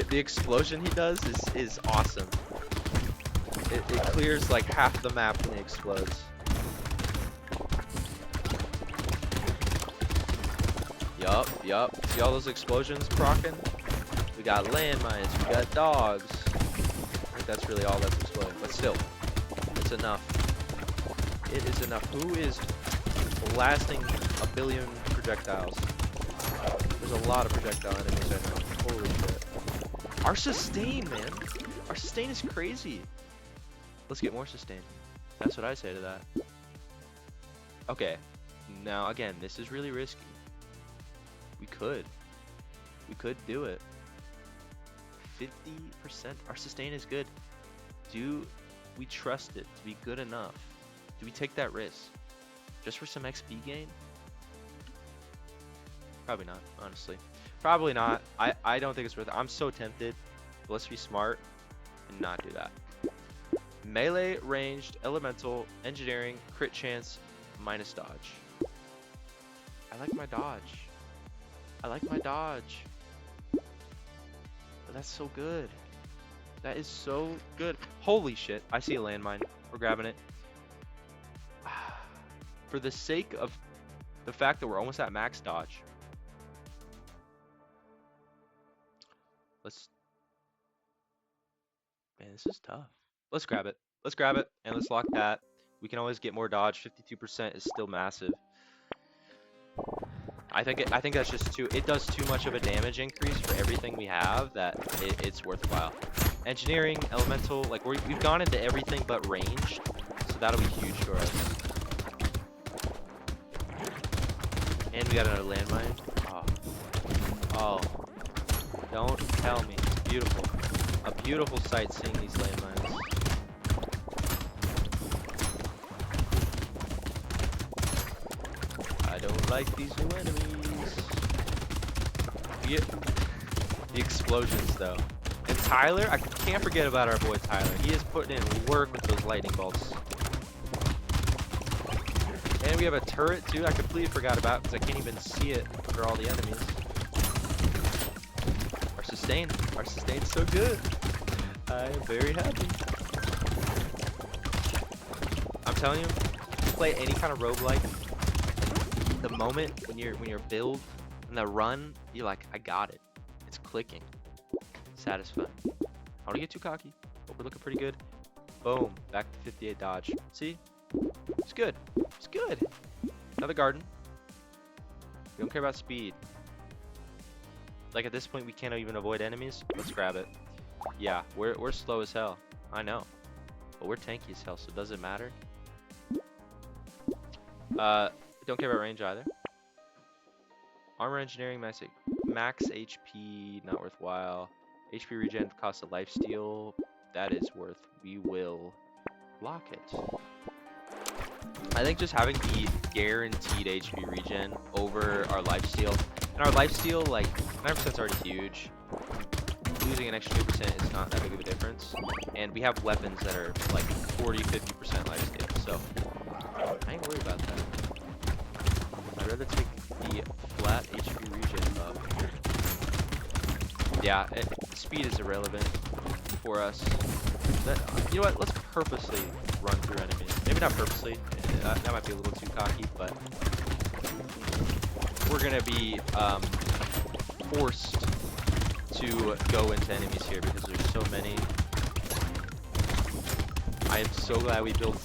The explosion he does is awesome. It clears like half the map when he explodes. Yup. See all those explosions procking? We got landmines, we got dogs. I think that's really all that's exploding, but still, it's enough. It is enough. Who is blasting a billion projectiles? There's a lot of projectile enemies right now. Holy shit. Our sustain, man. Our sustain is crazy. Let's get more sustain. That's what I say to that. Okay. Now, again, this is really risky. We could do it. 50%. Our sustain is good. Do we trust it to be good enough? Do we take that risk? Just for some XP gain?
Probably not, honestly. Probably not. I don't think it's worth it. I'm so tempted. But let's be smart and not do that. Melee, ranged, elemental, engineering, crit chance, minus dodge. I like my dodge. I like my dodge. But that's so good. That is so good. Holy shit. I see a landmine. We're grabbing it. For the sake of the fact that we're almost at max dodge. Man, this is tough. Let's grab it. Let's grab it and let's lock that. We can always get more dodge. 52% is still massive. I think that's just too. It does too much of a damage increase for everything we have that it's worthwhile. Engineering, elemental, like we've gone into everything but ranged, so that'll be huge for us. And we got another landmine. Oh, don't tell me. Beautiful. A beautiful sight seeing these landmines. I don't like these new enemies. The explosions though. And Tyler, I can't forget about our boy Tyler. He is putting in work with those lightning bolts. And we have a turret too. I completely forgot about because I can't even see it under all the enemies. Our sustain's so good. I am very happy. I'm telling you, play any kind of roguelike. The moment when you're build and the run, you're like, I got it. It's clicking. Satisfying. I don't want to get too cocky, but we're looking pretty good. Boom, back to 58 dodge. See? It's good. It's good. Another garden. We don't care about speed. Like at this point, we can't even avoid enemies. Let's grab it. Yeah, we're slow as hell. I know, but we're tanky as hell, so does it matter? Don't care about range either. Armor engineering, max HP, not worthwhile. HP regen, cost of lifesteal, that is worth. We will lock it. I think just having the guaranteed HP regen over our lifesteal, and our lifesteal, like 9% is already huge. Losing an extra 2% is not that big of a difference, and we have weapons that are like 40-50% lifesteal, so I ain't worried about that. I'd rather take the flat HP regen up. Yeah, speed is irrelevant for us. You know what? Let's purposely run through enemies. Maybe not purposely. That might be a little too cocky, but we're gonna be forced to go into enemies here because there's so many. I am so glad we built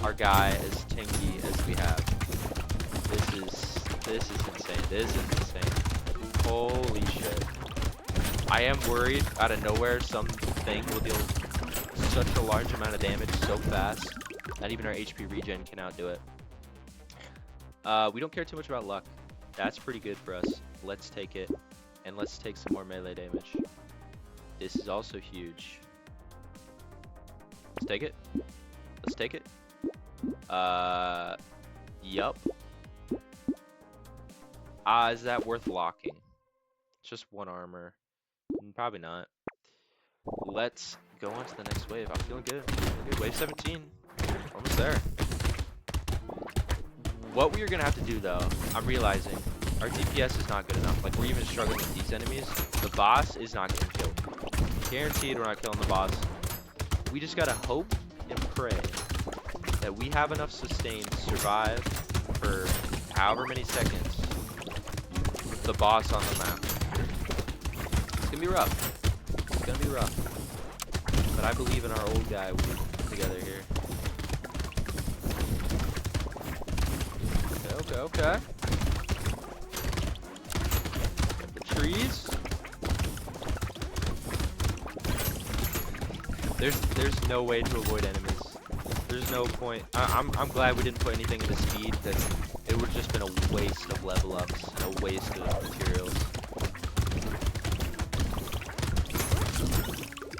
our guy as tanky as we have. This is insane. This is insane. Holy shit. I am worried out of nowhere something will deal such a large amount of damage so fast that even our HP regen can outdo it. We don't care too much about luck. That's pretty good for us. Let's take it. And let's take some more melee damage. This is also huge. Let's take it. Let's take it. Yup. Is that worth locking? It's just one armor. Probably not. Let's go on to the next wave. I'm feeling good. Feeling good. Wave 17. Almost there. What we are gonna have to do though, I'm realizing our DPS is not good enough. Like we're even struggling with these enemies. The boss is not getting killed. Guaranteed we're not killing the boss. We just gotta hope and pray that we have enough sustain to survive for however many seconds with the boss on the map. It's gonna be rough. It's gonna be rough. But I believe in our old guy. We'll put together here. Okay. The trees. There's no way to avoid enemies. There's no point. I'm glad we didn't put anything into speed because it would have just been a waste of level ups and a waste of materials.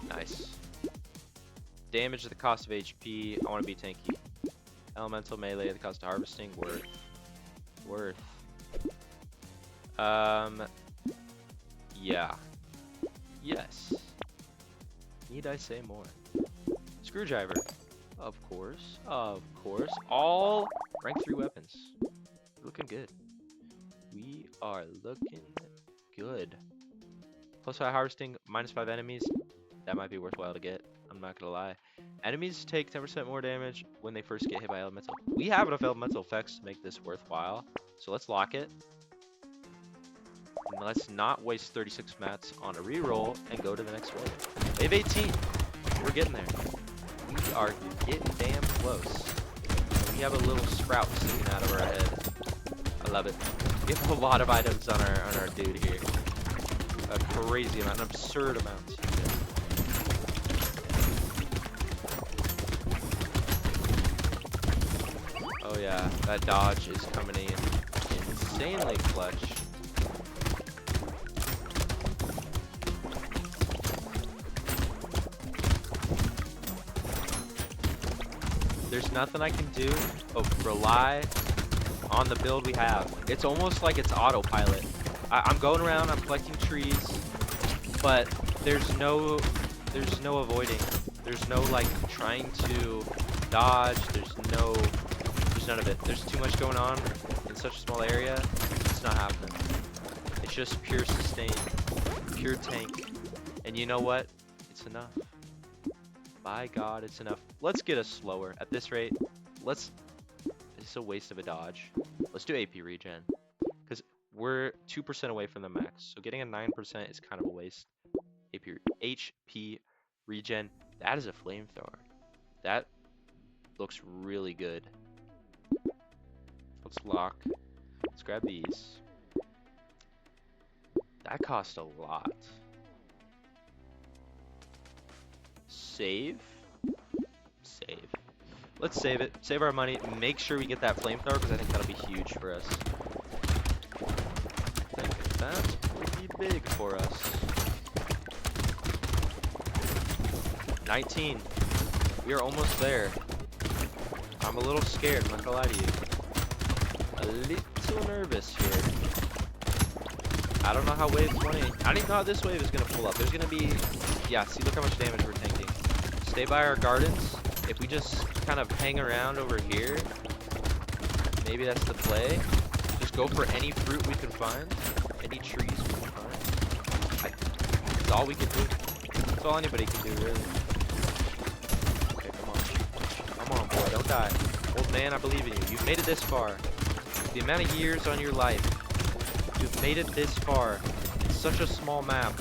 Nice. Damage at the cost of HP. I want to be tanky. Elemental melee at the cost of harvesting. Worth. Yeah. Yes. Need I say more? Screwdriver. Of course. Of course. All rank 3 weapons. Looking good. We are looking good. Plus 5 harvesting, -5 enemies. That might be worthwhile to get. I'm not gonna lie. Enemies take 10% more damage when they first get hit by elemental. We have enough elemental effects to make this worthwhile. So let's lock it. And let's not waste 36 mats on a reroll and go to the next wave. Wave 18. We're getting there. We are getting damn close. And we have a little sprout sticking out of our head. I love it. We have a lot of items on our dude here. A crazy amount, an absurd amount. Oh yeah, that dodge is coming in insanely clutch. There's nothing I can do but rely on the build we have. It's almost like it's autopilot. I'm going around, I'm collecting trees, but there's no avoiding. There's no like trying to dodge. There's none of it. There's too much going on in such a small area. It's not happening. It's just pure sustain, pure tank. And you know what? It's enough. By God, it's enough. Let's get us slower at this rate. It's a waste of a dodge. Let's do AP regen. Because we're 2% away from the max. So getting a 9% is kind of a waste. HP regen. That is a flamethrower. That looks really good. Let's lock. Let's grab these. That cost a lot. Save. Save. Let's save it. Save our money. Make sure we get that flamethrower because I think that'll be huge for us. I think that will be big for us. 19. We are almost there. I'm a little scared, I'm not gonna lie to you. A little nervous here. I don't know how wave 20. I don't even know how this wave is gonna pull up. There's gonna be, yeah, see, look how much damage we're tanking. Stay by our gardens. If we just kind of hang around over here, maybe that's the play. Just go for any fruit we can find, any trees we can find. That's all we can do. That's all anybody can do, really. Okay, come on. Come on, boy, don't die. Old man, I believe in you. You've made it this far. The amount of years on your life, you've made it this far. It's such a small map.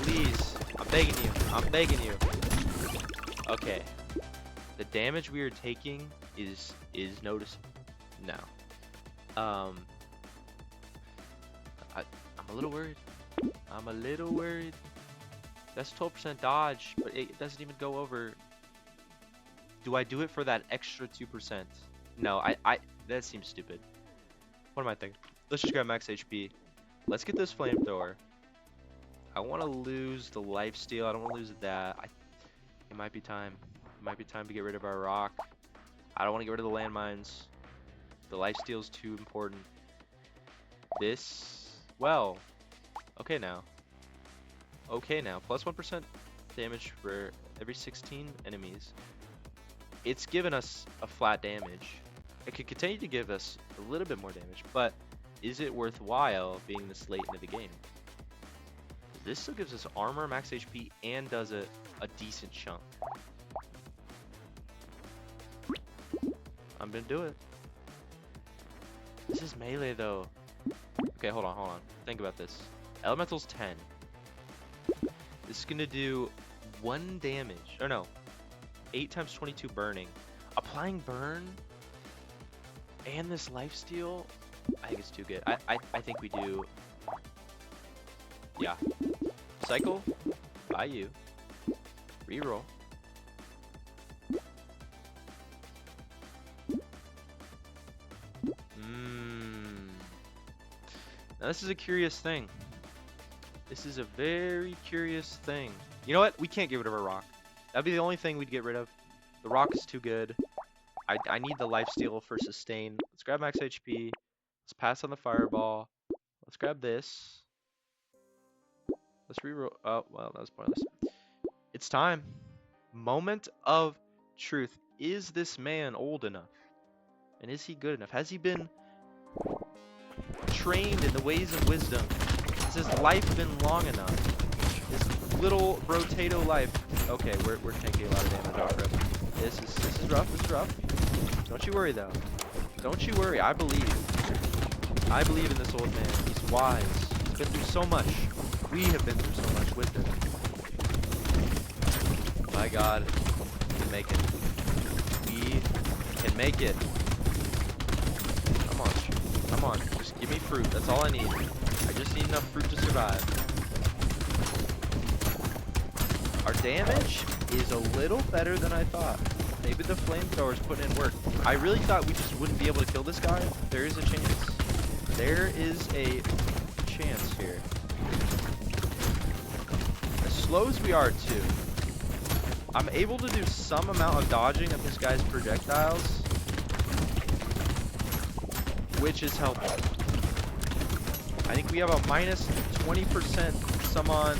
Please, I'm begging you. I'm begging you. Okay. The damage we are taking is noticeable now. I'm a little worried. I'm a little worried. That's 12% dodge, but it doesn't even go over. Do I do it for that extra 2%? No, that seems stupid. What am I thinking? Let's just grab max HP. Let's get this flamethrower. I want to lose the lifesteal. I don't want to lose that. It might be time. It might be time to get rid of our rock. I don't want to get rid of the landmines. The lifesteal is too important. This, well, okay now. Okay now. Plus 1% damage for every 16 enemies. It's given us a flat damage. It could continue to give us a little bit more damage, but is it worthwhile being this late into the game? This still gives us armor, max HP, and does a decent chunk. I'm gonna do it. This is melee though. Okay, hold on. Think about this. Elemental's 10. This is gonna do 1 damage. Or no. 8 times 22 burning. Applying burn and this lifesteal, I think it's too good. I think we do. Yeah. Cycle by you. Reroll. Now this is a curious thing. This is a very curious thing. You know what? We can't get rid of our rock. That'd be the only thing we'd get rid of. The rock is too good. I need the lifesteal for sustain. Let's grab max HP.
Let's pass on the fireball. Let's grab this. Let's reroll. Oh, well, that was pointless. It's time. Moment of truth. Is this man old enough? And is he good enough? Has he been trained in the ways of wisdom? Has his life been long enough? His little Brotato life. Okay, we're taking a lot of damage off him. This is rough. This is rough. Don't you worry though. Don't you worry. I believe. I believe in this old man. He's wise. He's been through so much. We have been through so much with him. My God, we can make it. We can make it. Come on. Come on. Just give me fruit. That's all I need. I just need enough fruit to survive. Our damage is a little better than I thought. Maybe the flamethrower's putting in work. I really thought we just wouldn't be able to kill this guy. There is a chance. There is a chance here. As slow as we are too, I'm able to do some amount of dodging of this guy's projectiles, which is helpful. I think we have a minus 20% summon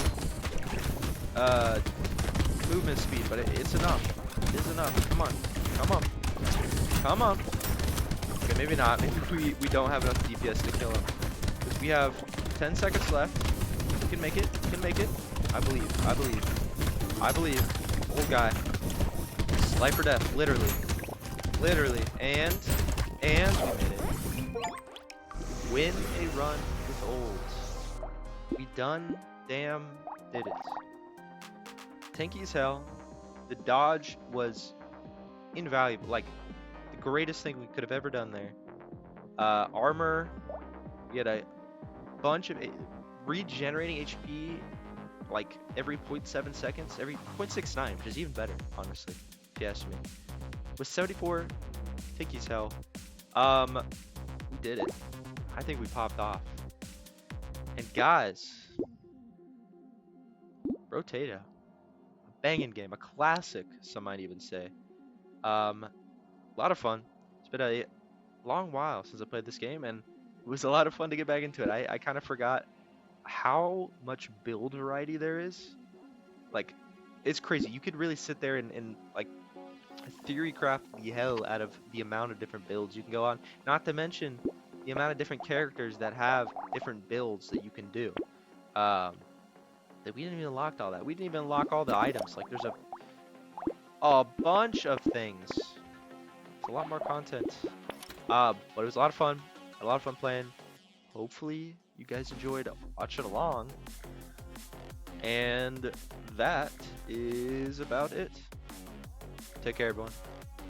movement speed, but it's enough. It is enough. Come on. Come on. Come on. Okay, maybe not. Maybe we don't have enough DPS to kill him. Because we have 10 seconds left. We can make it. We can make it. I believe. I believe. I believe. Old guy. Life or death. Literally. Literally. And we made it. Win a run with olds. We done damn did it. Tanky as hell. The dodge was invaluable. Like, the greatest thing we could have ever done there. Armor. We had a bunch of regenerating HP like every 0.7 seconds. Every 0.69, which is even better, honestly, if you ask me. With 74, Tanky as hell. We did it. I think we popped off. And guys, Brotato. Banging game, a classic, some might even say. A lot of fun. It's been a long while since I played this game, and it was a lot of fun to get back into it. I kind of forgot how much build variety there is. Like, it's crazy. You could really sit there and like theory craft the hell out of the amount of different builds you can go on. Not to mention the amount of different characters that have different builds that you can do. That we didn't even unlock all that. We didn't even unlock all the items. Like, there's a bunch of things. It's a lot more content. But it was a lot of fun. A lot of fun playing. Hopefully you guys enjoyed watching along. And that is about it. Take care, everyone.